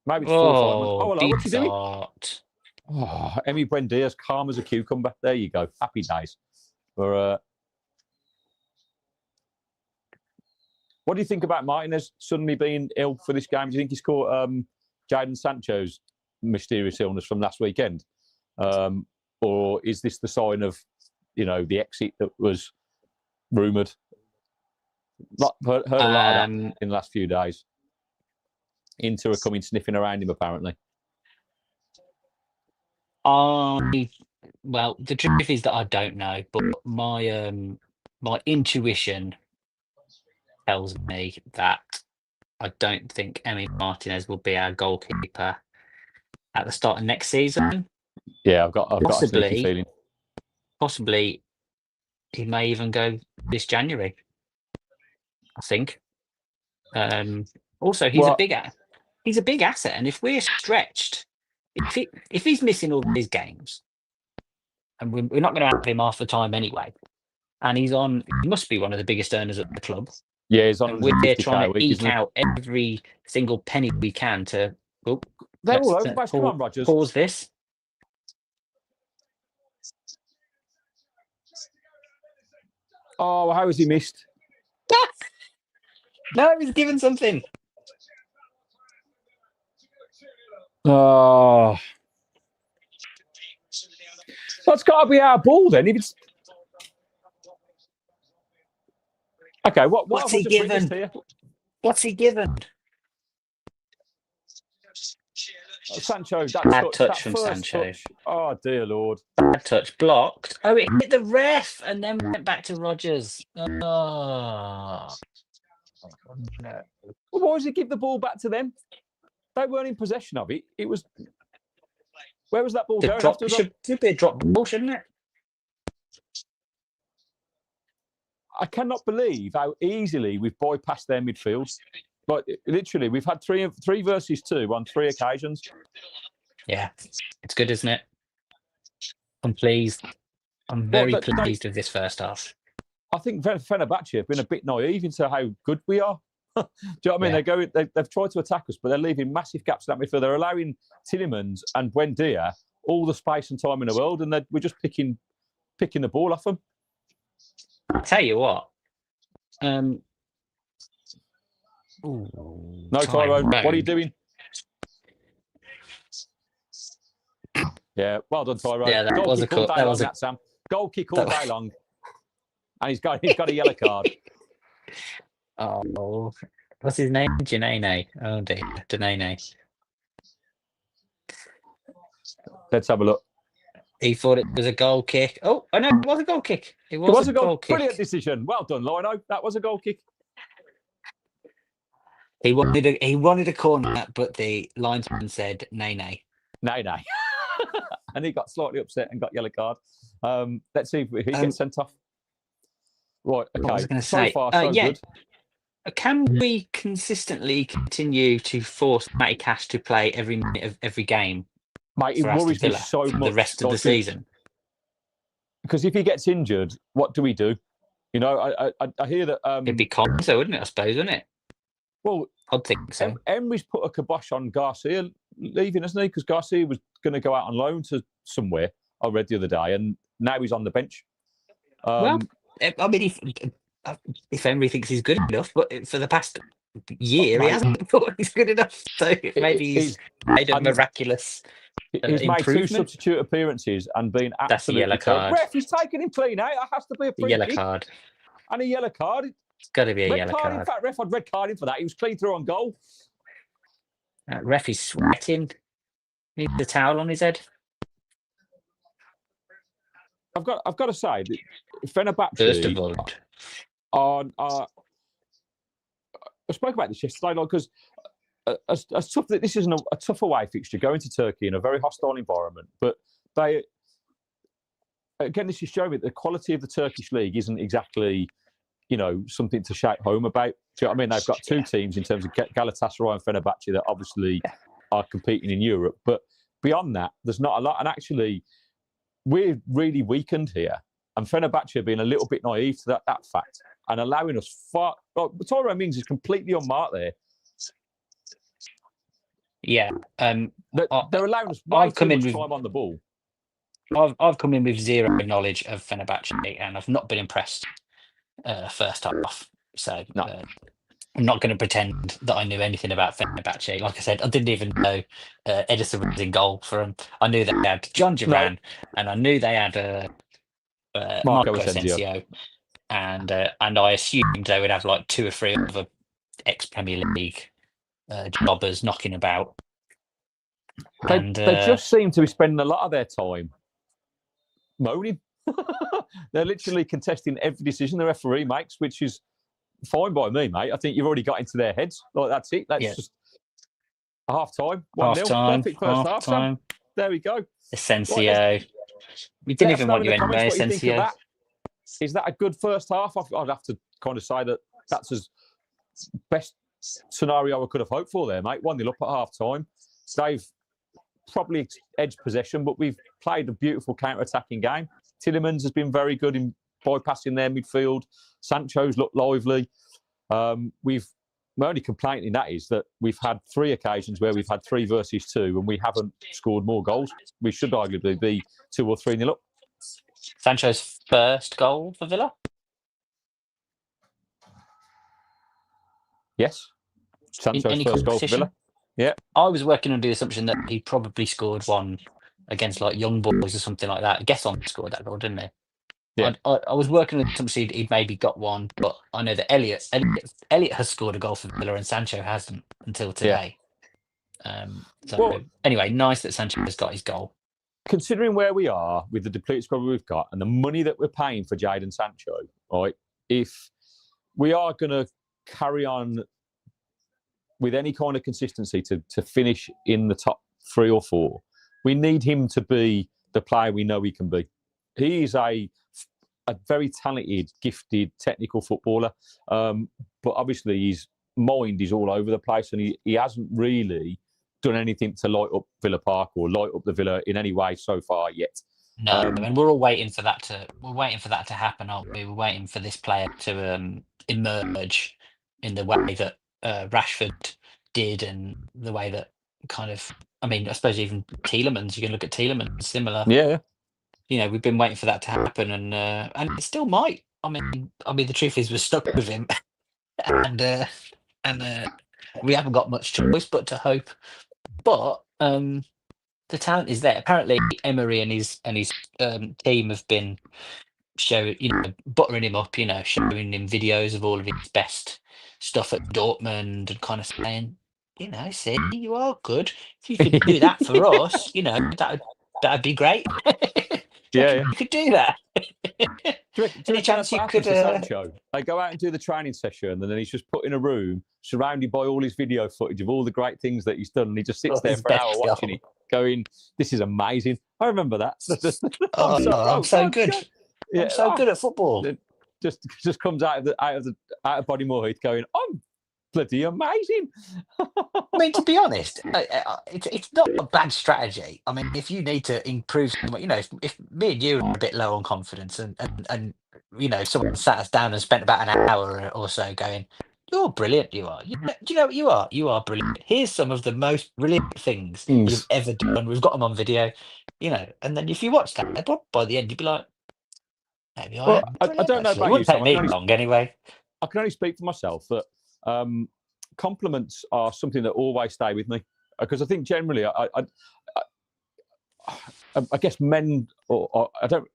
Maybe it's 4 or 5 months. Oh, hello, what's he doing? Oh, Emi Buendia's calm as a cucumber. There you go. Happy days. What do you think about Martinez suddenly being ill for this game? Do you think he's caught Jadon Sancho's mysterious illness from last weekend? Or is this the sign of, the exit that was rumoured? Heard a lot of that in the last few days. Inter are coming sniffing around him, apparently. Well, the truth is that I don't know, but my intuition tells me that I don't think Emi Martinez will be our goalkeeper at the start of next season. Yeah, I've got a sneaky feeling. Possibly, he may even go this January. I think. Also, he's a big asset, and if we're stretched, if he's missing all these games, and we're not going to have him half the time anyway, and he must be one of the biggest earners at the club. Yeah, he's on. And we're trying to eke out every single penny we can to. Oh, they're all over the place. Come on, Rodgers. Pause this. Oh, how has he missed? No, he's given something. Oh, that's got to be our ball then. If it's okay, what's he given? What's he given? Sancho, bad touch from Sancho. Touch. Oh dear Lord! Bad touch, blocked. Oh, it hit the ref and then went back to Rodgers. Oh no! Well, why does he give the ball back to them? They weren't in possession of it. It was. Where was that ball going? Should be a drop ball, shouldn't it? I cannot believe how easily we've bypassed their midfield. Like literally, we've had 3 versus 2 on 3 occasions. Yeah, it's good, isn't it? I'm pleased. I'm very pleased with this first half. I think Fenerbahçe have been a bit naive into how good we are. Do you know what I mean? Yeah. They've tried to attack us, but they're leaving massive gaps in that midfield. They're allowing Tielemans and Buendia all the space and time in the world, and we're just picking the ball off them. I'll tell you what. No, Tyrone, what are you doing? Yeah, well done, Tyrone. Yeah, that was a cool. That was a Sam. Goal kick all day long, and he's got a yellow card. Oh, what's his name? Janene. Oh dear, Janene. Let's have a look. He thought it was a goal kick. Oh, no, it was a goal kick. It was a goal kick. Brilliant decision. Well done, Lino. That was a goal kick. He wanted a corner, but the linesman said nay. And he got slightly upset and got yellow card. Let's see if he gets sent off. Right, okay. I was going to say, far, so good. Can we consistently continue to force Matty Cash to play every minute of every game? Mate, it worries me so much. The rest of the season. Because if he gets injured, what do we do? You know, I hear that... It'd be Conso, wouldn't it? I suppose, wouldn't it? Well, I'd think so. Emery's put a kibosh on Garcia leaving, hasn't he? Because Garcia was going to go out on loan to somewhere, I read the other day, and now he's on the bench. Well, I mean, if Emery thinks he's good enough, but for the past year, he hasn't thought he's good enough. So maybe he's made a miraculous he's made 2 substitute appearances and been absolutely... That's a yellow card. Ref, he's taken him clean out. That has to be a free yellow kick. Card. And a yellow card. It's got to be a yellow card. In fact, ref, I'd red card him for that. He was clean through on goal. Ref is sweating. He needs a towel on his head. I've got to say, Fenerbahçe... First of all... I spoke about this yesterday, because as tough that this isn't a tough away fixture, going to Turkey in a very hostile environment, but they... Again, this is showing that the quality of the Turkish league isn't exactly... something to shout home about. Do you know what I mean? They've got 2 teams in terms of Galatasaray and Fenerbahçe that obviously are competing in Europe. But beyond that, there's not a lot. And actually, we're really weakened here. And Fenerbahçe have been a little bit naive to that fact and allowing us far... Tyrone Mings is completely unmarked there. Yeah. They're allowing us way too much time on the ball. I've come in with zero knowledge of Fenerbahçe and I've not been impressed. First half, so no. I'm not going to pretend that I knew anything about Fenerbahçe. Like I said, I didn't even know Edison was in goal for them. I knew they had John Duran, and I knew they had Marco Asensio, and I assumed they would have like 2 or 3 other ex-Premier League jobbers knocking about. They just seem to be spending a lot of their time moaning. They're literally contesting every decision the referee makes, which is fine by me, mate. I think you've already got into their heads. Like, that's it. That's just a half-time. 1-0. Perfect first half. there we go. Asensio. We didn't even want you anyway, Asensio. Is that a good first half? I'd have to kind of say that's as best scenario I could have hoped for there, mate. 1-0 up at half time. They've probably edged possession, but we've played a beautiful counter-attacking game. Tielemans has been very good in bypassing their midfield. Sancho's looked lively. My only complaint in that is that we've had 3 occasions where we've had 3 versus 2 and we haven't scored more goals. We should arguably be 2 or 3-0 up. Sancho's first goal for Villa? Yes. Sancho's first goal for Villa. Yeah. I was working under the assumption that he probably scored one against like Young Boys or something like that. Gesson scored that goal, didn't he? Yeah. I was working with some seed. He'd maybe got one, but I know that Elliot has scored a goal for Villa and Sancho hasn't until today. Yeah. Anyway, nice that Sancho has got his goal. Considering where we are with the depleted squad we've got and the money that we're paying for Jadon Sancho, right? If we are going to carry on with any kind of consistency to finish in the top 3 or 4, we need him to be the player we know he can be. He is a very talented, gifted, technical footballer. But obviously his mind is all over the place and he hasn't really done anything to light up Villa Park or light up the Villa in any way so far yet. No, and we're all waiting for that to happen, aren't we? We're waiting for this player to emerge in the way that Rashford did and the way that I suppose even Tielemans, you can look at Tielemans, similar. Yeah. We've been waiting for that to happen and it still might. I mean, the truth is we're stuck with him and we haven't got much choice but to hope. But the talent is there. Apparently, Emery and his team have been buttering him up. Showing him videos of all of his best stuff at Dortmund and kind of saying, see, you are good. If you could do that for us, that'd be great. Yeah, you could do that. Any chance you could? Sancho, they go out and do the training session, and then he's just put in a room surrounded by all his video footage of all the great things that he's done, and he just sits there for an hour watching it, going, "This is amazing." I remember that. I'm so good. Yeah, I'm so good at football. It just comes out of body Moorhead going, "I'm bloody amazing." I mean, to be honest, it's not a bad strategy. I mean, if you need to improve, if me and you are a bit low on confidence and someone sat us down and spent about an hour or so going, "You're brilliant, you are. Do you know what you are? You are brilliant. Here's some of the most brilliant things you've ever done. We've got them on video, and then if you watch that, by the end you'd be like, maybe I don't know about you. It wouldn't take me long anyway. I can only speak for myself that compliments are something that always stay with me because I think generally I guess men or I don't.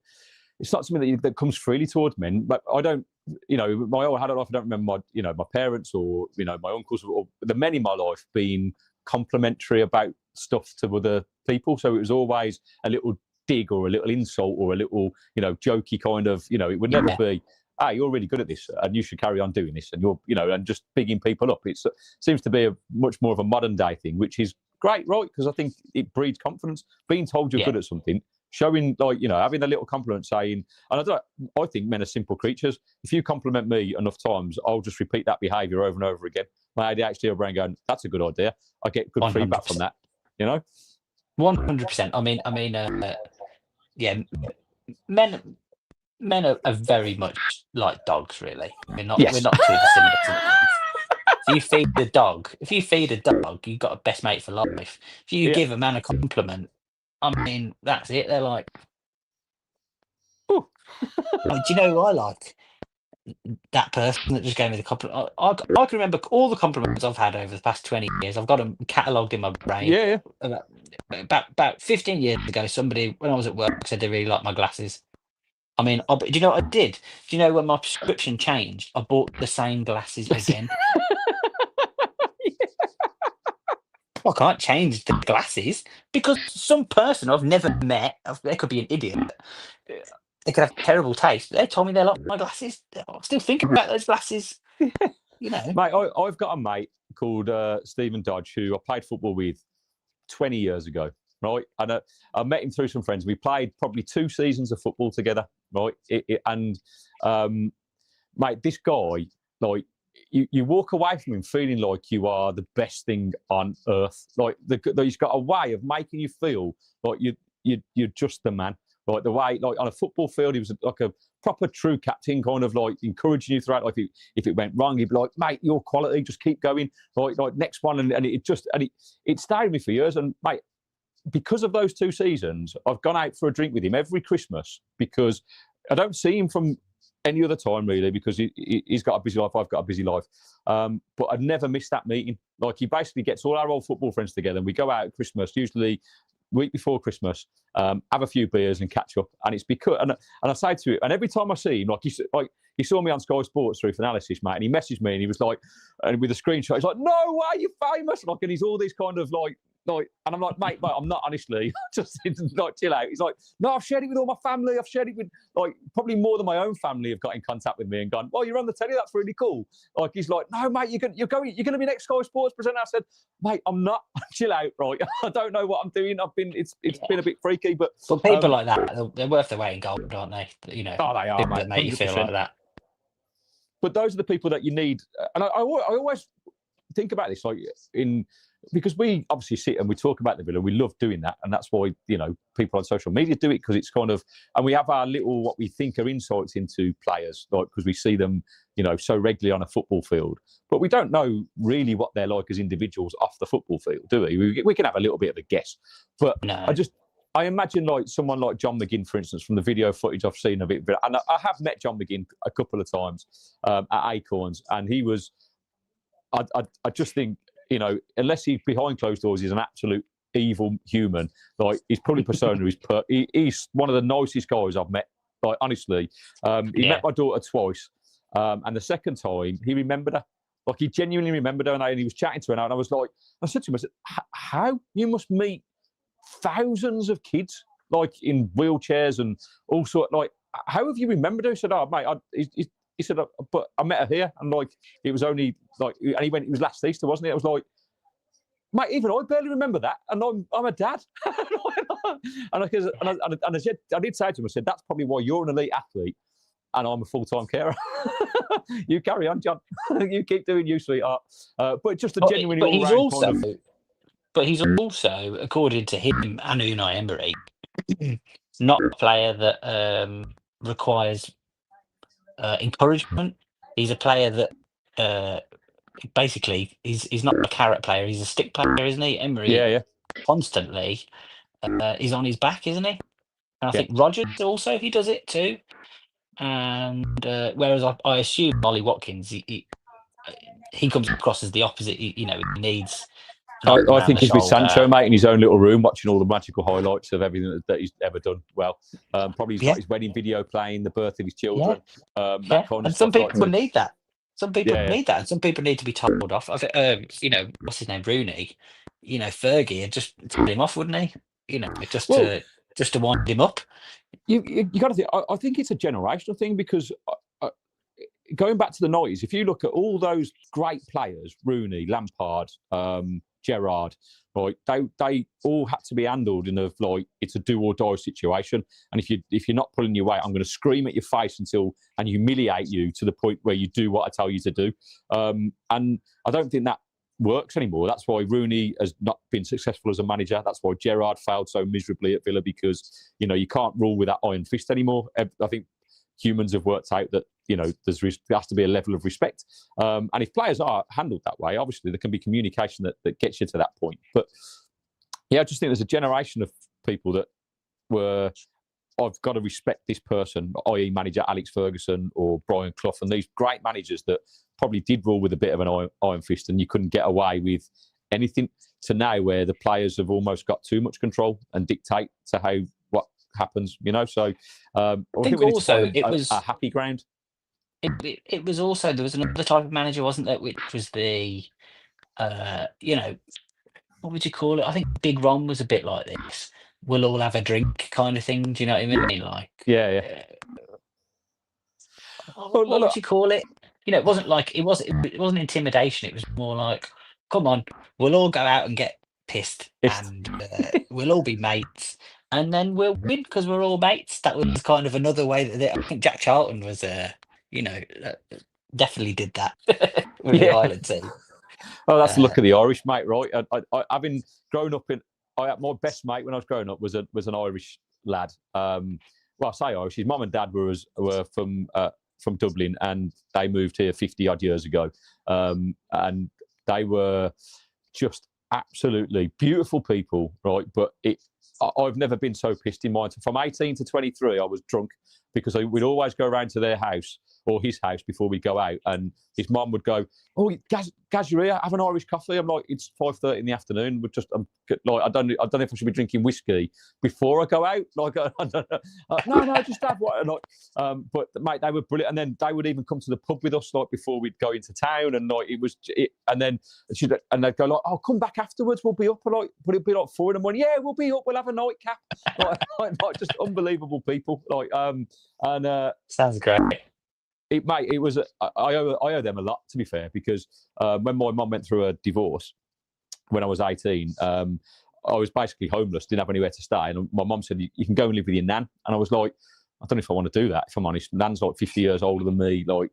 It's not something that comes freely towards men, but I don't. My whole adult life, I don't remember my parents or my uncles or the men in my life being complimentary about stuff to other people. So it was always a little dig or a little insult or a little jokey kind of. It would never be, "Ah, you're really good at this, and you should carry on doing this." And you're and just bigging people up. It seems to be a much more of a modern day thing, which is great, right? Because I think it breeds confidence. Being told you're good at something. Showing having a little compliment saying, and I think men are simple creatures. If you compliment me enough times, I'll just repeat that behaviour over and over again. My ADHD brain going, "That's a good idea." I get good 100%. Feedback from that. 100%. I mean, men are very much like dogs, really. We're not too dissimilar to them. If you feed a dog, you've got a best mate for life. If you give a man a compliment, I mean, that's it. They're like, "Ooh." Do you know who I like? That person that just gave me the compliment. I can remember all the compliments I've had over the past 20 years. I've got them catalogued in my brain. Yeah. About 15 years ago, somebody, when I was at work, said they really liked my glasses. I mean, do you know what I did? Do you know when my prescription changed? I bought the same glasses again. I can't change the glasses because some person I've never met, they could be an idiot, they could have terrible taste. They told me they like my glasses. I'm still thinking about those glasses. Mate, I've got a mate called Stephen Dodge who I played football with 20 years ago. right? And I met him through some friends. We played probably 2 seasons of football together, right? Mate, this guy, like, you walk away from him feeling like you are the best thing on earth. Like, he's got a way of making you feel like you're just the man. Like, the way, like, on a football field, he was like a proper true captain, kind of like encouraging you throughout. Like, if it went wrong, he'd be like, mate, your quality, just keep going. Like next one, and it stayed with me for years. And mate, because of those 2 seasons, I've gone out for a drink with him every Christmas, because I don't see him from any other time, really, because he's got a busy life, I've got a busy life. But I've never missed that meeting. Like, he basically gets all our old football friends together, and we go out at Christmas, usually week before Christmas, have a few beers and catch up. And it's because, and I say to him, and every time I see him, he saw me on Sky Sports through Analysis, mate, and he messaged me, and he was like, and with a screenshot, he's like, no way, you're famous. Like, and he's all these kind of like, and I'm like, mate, I'm not, honestly. Just like, chill out. He's like, no, I've shared it with all my family. I've shared it with, like, probably more than my own family have got in contact with me and gone, well, you're on the telly. That's really cool. Like, he's like, no, mate, you're going to be next Sky Sports presenter. I said, mate, I'm not. Chill out, right? I don't know what I'm doing. It's been a bit freaky, but people like that, they're worth their weight in gold, aren't they? You know, oh, they are, people mate, that make you feel 100%. like that. But those are the people that you need. And I always think about this, like, because we obviously sit and we talk about the Villa, we love doing that, and that's why, you know, people on social media do it, because it's kind of, and we have our little, what we think are insights into players, like, because we see them, you know, so regularly on a football field, but we don't know really what they're like as individuals off the football field, do we? We can have a little bit of a guess, but No. I imagine, like, someone like John McGinn, for instance, from the video footage I've seen of it, and I have met John McGinn a couple of times at Acorns, and he was, I just think, you know, unless he's behind closed doors, he's an absolute evil human. Like, his public persona he's one of the nicest guys I've met. Like, honestly, he met my daughter twice, and the second time he remembered her. Like, he genuinely remembered her, and he was chatting to her, and I was like, I said to him, I said, how you must meet thousands of kids, like, in wheelchairs and all sort. Like, how have you remembered her? He said, oh, mate, he said, but I met her here, and, like, it was only, like, and he went, it was last Easter, wasn't it? I was like, mate, even I barely remember that, and I'm a dad. and I did say to him, I said, that's probably why you're an elite athlete, and I'm a full-time carer. You carry on, John. You keep doing you, sweetheart. But just a genuine all-round kind of... But he's also, according to him and Unai Emery, not a player that requires encouragement. He's a player that basically he's not a carrot player. He's a stick player, isn't he? Emery constantly is on his back, isn't he? And I think Rodgers also, he does it too. And whereas I assume Ollie Watkins, he comes across as the opposite. He needs. I think he's with Sancho, mate, in his own little room, watching all the magical highlights of everything that he's ever done well. Probably he's got his wedding video playing, the birth of his children. That kind of and stuff. Some people need that. Some people need that, and some people need to be told off. I think, what's his name, Rooney. Fergie would just tell him off, wouldn't he? Just to wind him up. You got to think. I think it's a generational thing, because going back to the 90s, if you look at all those great players, Rooney, Lampard, Gerrard, right, they all had to be handled in it's a do or die situation. And if you're not pulling your weight, I'm going to scream at your face and humiliate you to the point where you do what I tell you to do. And I don't think that works anymore. That's why Rooney has not been successful as a manager. That's why Gerrard failed so miserably at Villa, because you can't rule with that iron fist anymore. I think humans have worked out that there has to be a level of respect, and if players are handled that way, obviously there can be communication that gets you to that point. But I just think there's a generation of people that were, I've got to respect this person, i.e. manager Alex Ferguson or Brian Clough, and these great managers that probably did rule with a bit of an iron fist, and you couldn't get away with anything, to now where the players have almost got too much control and dictate to what happens. So I think also it was a happy ground. It was also, there was another type of manager, wasn't there, which was the what would you call it? I think Big Ron was a bit like this. We'll all have a drink kind of thing. Do you know what I mean? Like, what would you call it? It wasn't like it wasn't intimidation. It was more like, come on, we'll all go out and get pissed, It's- and we'll all be mates, and then we'll win because we're all mates. That was kind of another way that I think Jack Charlton was, you know, definitely did that with the yeah. Ireland team. Oh, that's the look of the Irish, mate, right? Having grown up my best mate when I was growing up was an Irish lad. Well, I say Irish. His mum and dad were from Dublin, and they moved here 50 odd years ago, and they were just absolutely beautiful people, right? But I've never been so pissed in mine. From 18 to 23, I was drunk because we'd always go around to their house or his house before we go out, and his mum would go, "Oh, Gaz, you're here. Have an Irish coffee." I'm like, "It's 5:30 in the afternoon. I'm like, I don't know if I should be drinking whiskey before I go out." Like, I don't know. No, just have what. Like, but mate, they were brilliant, and then they would even come to the pub with us like before we'd go into town, and like and then they'd go like, "Oh, come back afterwards. We'll be up." Like, would it be like 4 in the morning? Yeah, we'll be up. We'll have a nightcap. Like just unbelievable people. Like, Sounds great. it was I owe them a lot, to be fair, because when my mum went through a divorce when I was 18, I was basically homeless, didn't have anywhere to stay, and my mum said, you can go and live with your nan. And I was like, I don't know if I want to do that, if I'm honest. Nan's like 50 years older than me, like,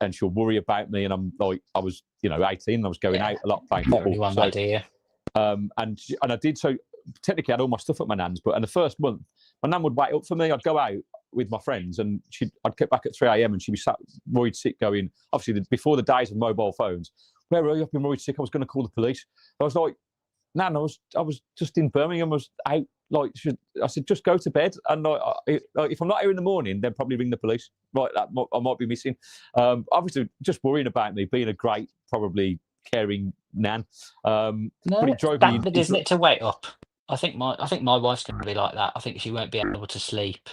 and she'll worry about me, and I'm like, I was 18 and I was going out a lot playing football. Really want that, do you? And I did. So technically I had all my stuff at my nan's, but in the first month my nan would wait up for me. I'd go out with my friends, and I'd get back at 3 a.m. and she'd be sat worried sick, going, obviously before the days of mobile phones, "Where are you? I've been worried sick. I was going to call the police." I was like, "Nan, I was just in Birmingham. I was out." Like, I said, "Just go to bed, and like, if I'm not here in the morning, then probably ring the police. Right, I might be missing." Obviously, just worrying about me, being a great, probably caring nan. No, but it drove standard, me. isn't it, to wait up? I think my wife's going to be like that. I think she won't be able to sleep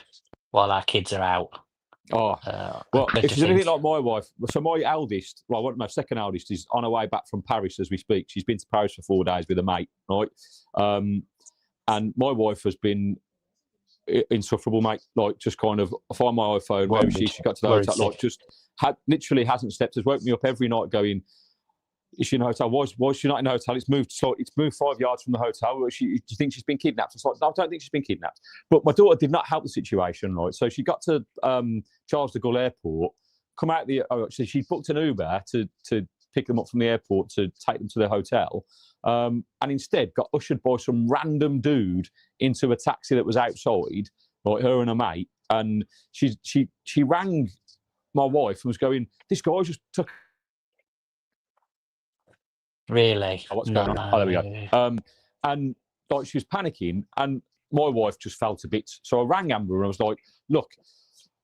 while our kids are out. Oh, well, if she's anything like my wife, so my eldest, well, my second eldest is on her way back from Paris as we speak. She's been to Paris for 4 days with a mate, right? And my wife has been insufferable, mate. Like, just kind of find my iPhone, where is she? She got to the hotel, like, just literally hasn't slept. Has woke me up every night going, "Is she in a hotel? Why is she not in a hotel? It's moved 5 yards from the hotel. Do you think she's been kidnapped?" It's like, "No, I don't think she's been kidnapped." But my daughter did not help the situation, right? So she got to Charles de Gaulle Airport, come out so she booked an Uber to pick them up from the airport to take them to their hotel, and instead got ushered by some random dude into a taxi that was outside, like her and her mate. And she rang my wife and was going, "This guy just took..." Really? What's going on? Oh, there we go. And like, she was panicking, and my wife just fell to bits. So I rang Amber and I was like, "Look,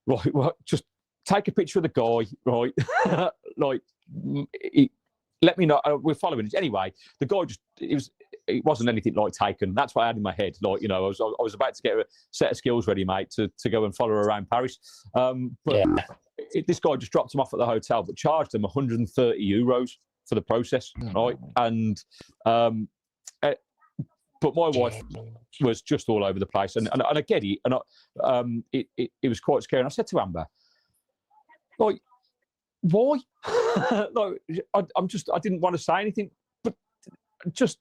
right, well, just take a picture of the guy, right? Like, let me know. We're following it anyway." The guy it wasn't anything like taken. That's what I had in my head. Like, I was about to get a set of skills ready, mate, to go and follow her around Paris. But this guy just dropped him off at the hotel, but charged him 130 euros for the process, right? And but my wife was just all over the place, and I get it, and it was quite scary. And I said to Amber, like, "Why?" Like, I didn't want to say anything, but just,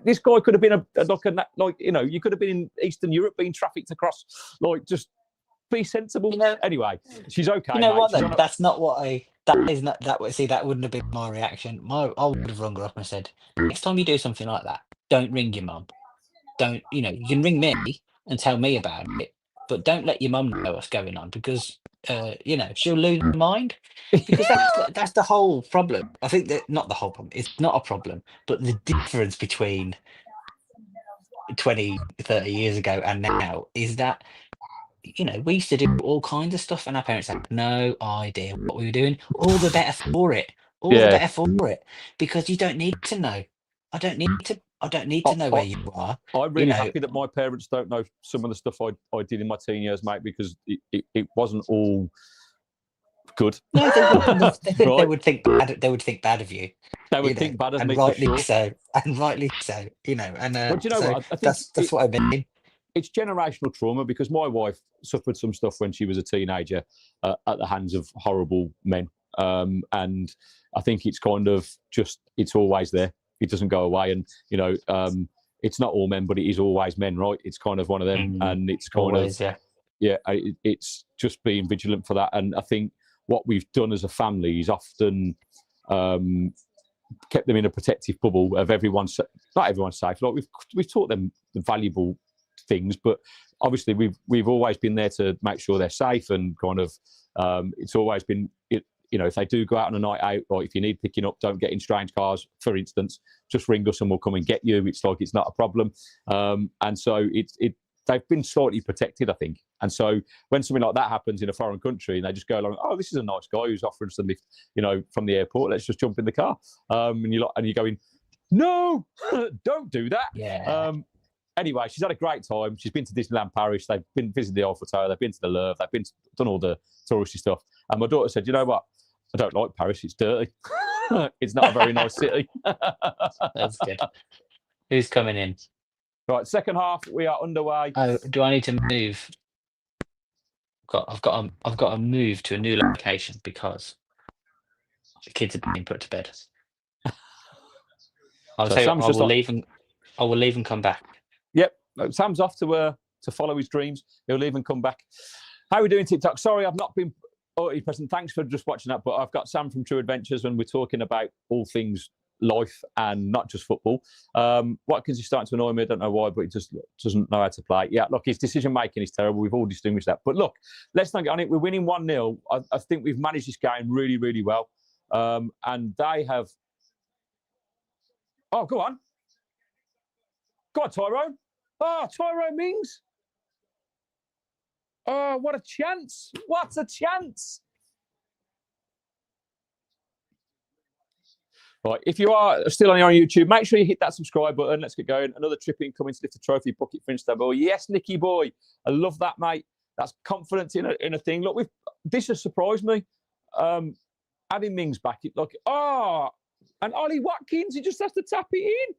this guy could have been you could have been in Eastern Europe being trafficked across. Like, just be sensible. Anyway, she's okay. You know mate. what? Then that's not what I. That is not that. See, that wouldn't have been my reaction. I would have rung her up and said, "Next time you do something like that, don't ring your mum. Don't, you can ring me and tell me about it, but don't let your mum know what's going on, because she'll lose her mind." Because that's the whole problem. I think that, not the whole problem. It's not a problem, but the difference between 20, 30 years ago and now is that, we used to do all kinds of stuff, and our parents had no idea what we were doing. All the better for it. All the better for it, because you don't need to know. I don't need to know where you are. I'm really happy that my parents don't know some of the stuff I did in my teen years, mate, because it wasn't all good. No, they would think bad. They would think bad of you. They would think bad of me, rightly for sure. so, and rightly so. And but you know what? I think that's what I mean. It's generational trauma, because my wife suffered some stuff when she was a teenager at the hands of horrible men, and I think it's kind of just, it's always there. it doesn't go away. And it's not all men, but it is always men, right? It's kind of one of them, and it's kind always, of it's just being vigilant for that. And I think what we've done as a family is often kept them in a protective bubble of everyone's, not everyone's safe. Like we've taught them the valuable things, but obviously we've always been there to make sure they're safe, and kind of it's always been if they do go out on a night out, or if you need picking up, don't get in strange cars, for instance. Just ring us and we'll come and get you. It's like it's not a problem. And so they've been slightly protected, I think. And so when something like that happens in a foreign country and they just go along, oh, this is a nice guy who's offering us a lift, from the airport, let's just jump in the car. And you're going, no, don't do that. Yeah. Anyway, she's had a great time. She's been to Disneyland Paris. They've been visited the Eiffel Tower. They've been to the Louvre. They've done all the touristy stuff. And my daughter said, you know what? I don't like Paris. It's dirty. It's not a very nice city. That's good. Who's coming in? Right, second half. We are underway. Oh, do I need to move? I've got to move to a new location because the kids are being put to bed. I'll tell you what, I will leave and come back. Yep, Sam's off to follow his dreams. He'll leave and come back. How are we doing, TikTok? Sorry, I've not been present. Thanks for just watching that. But I've got Sam from True Adventures when we're talking about all things life and not just football. Watkins is starting to annoy me. I don't know why, but he just doesn't know how to play. Yeah, look, his decision making is terrible. We've all distinguished that. But look, let's not get on it. We're winning 1-0. I think we've managed this game really, really well. And they have. Oh, go on. Go on, Tyrone. Oh, Tyrone Mings. Oh, what a chance. What a chance. Right, if you are still on YouTube, make sure you hit that subscribe button. Let's get going. Another trip in coming to lift a trophy bucket for Istanbul. Yes, Nicky boy. I love that, mate. That's confidence in a thing. Look, this has surprised me. Having Mings back, and Ollie Watkins, he just has to tap it in.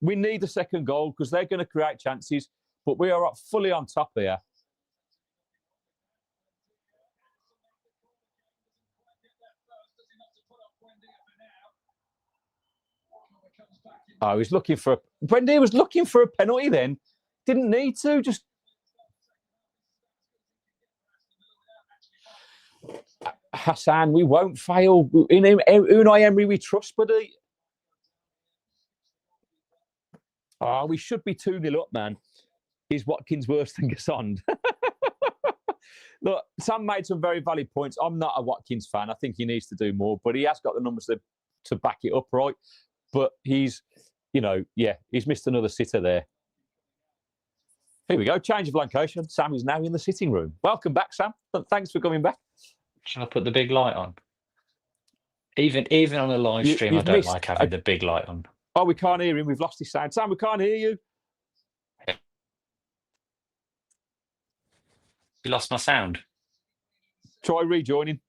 We need a second goal because they're going to create chances, but we are fully on top here. Oh, he's looking for. Brendan was looking for a penalty then. Didn't need to. Just. Hassan, we won't fail. In Unai Emery, we trust, buddy. Oh, we should be 2-0 up, man. Is Watkins worse than Gassond? Look, Sam made some very valid points. I'm not a Watkins fan. I think he needs to do more, but he has got the numbers to back it up, right? But he's missed another sitter there. Here we go. Change of location. Sam is now in the sitting room. Welcome back, Sam. Thanks for coming back. Shall I put the big light on? Even on a live stream, I don't like having the big light on. Oh, we can't hear him. We've lost his sound. Sam, we can't hear you. You lost my sound. Try rejoining.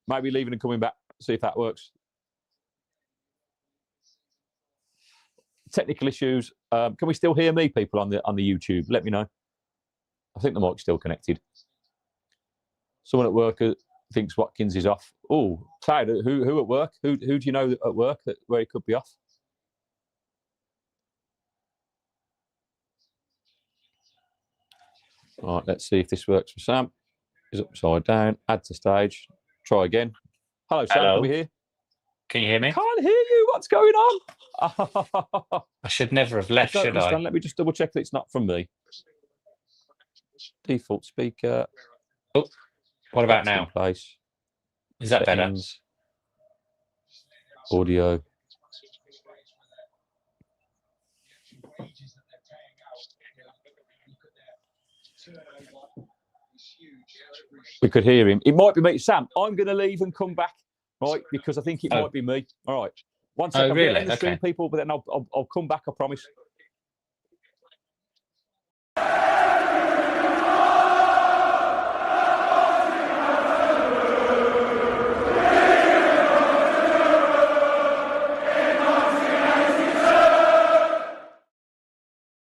Maybe leaving and coming back. See if that works. Technical issues. Can we still hear me, people, on the YouTube? Let me know. I think the mic's still connected. Someone at work thinks Watkins is off. Oh, Cloud, who at work? Who do you know at work where he could be off? All right, let's see if this works for Sam. Is upside down. Add to stage. Try again. Hello, Sam. Hello. Can we hear? Can you hear me? Can't hear you. What's going on? I should never have left, should I? Let me just double check that it's not from me. Default speaker. Oh, what about now? Place. Is that Settings. Better? Audio. We could hear him. It might be me. Sam, I'm going to leave and come back, right? Because I think it might be me. All right. One second. Oh, really? I'm going to stream people, but then I'll come back, I promise.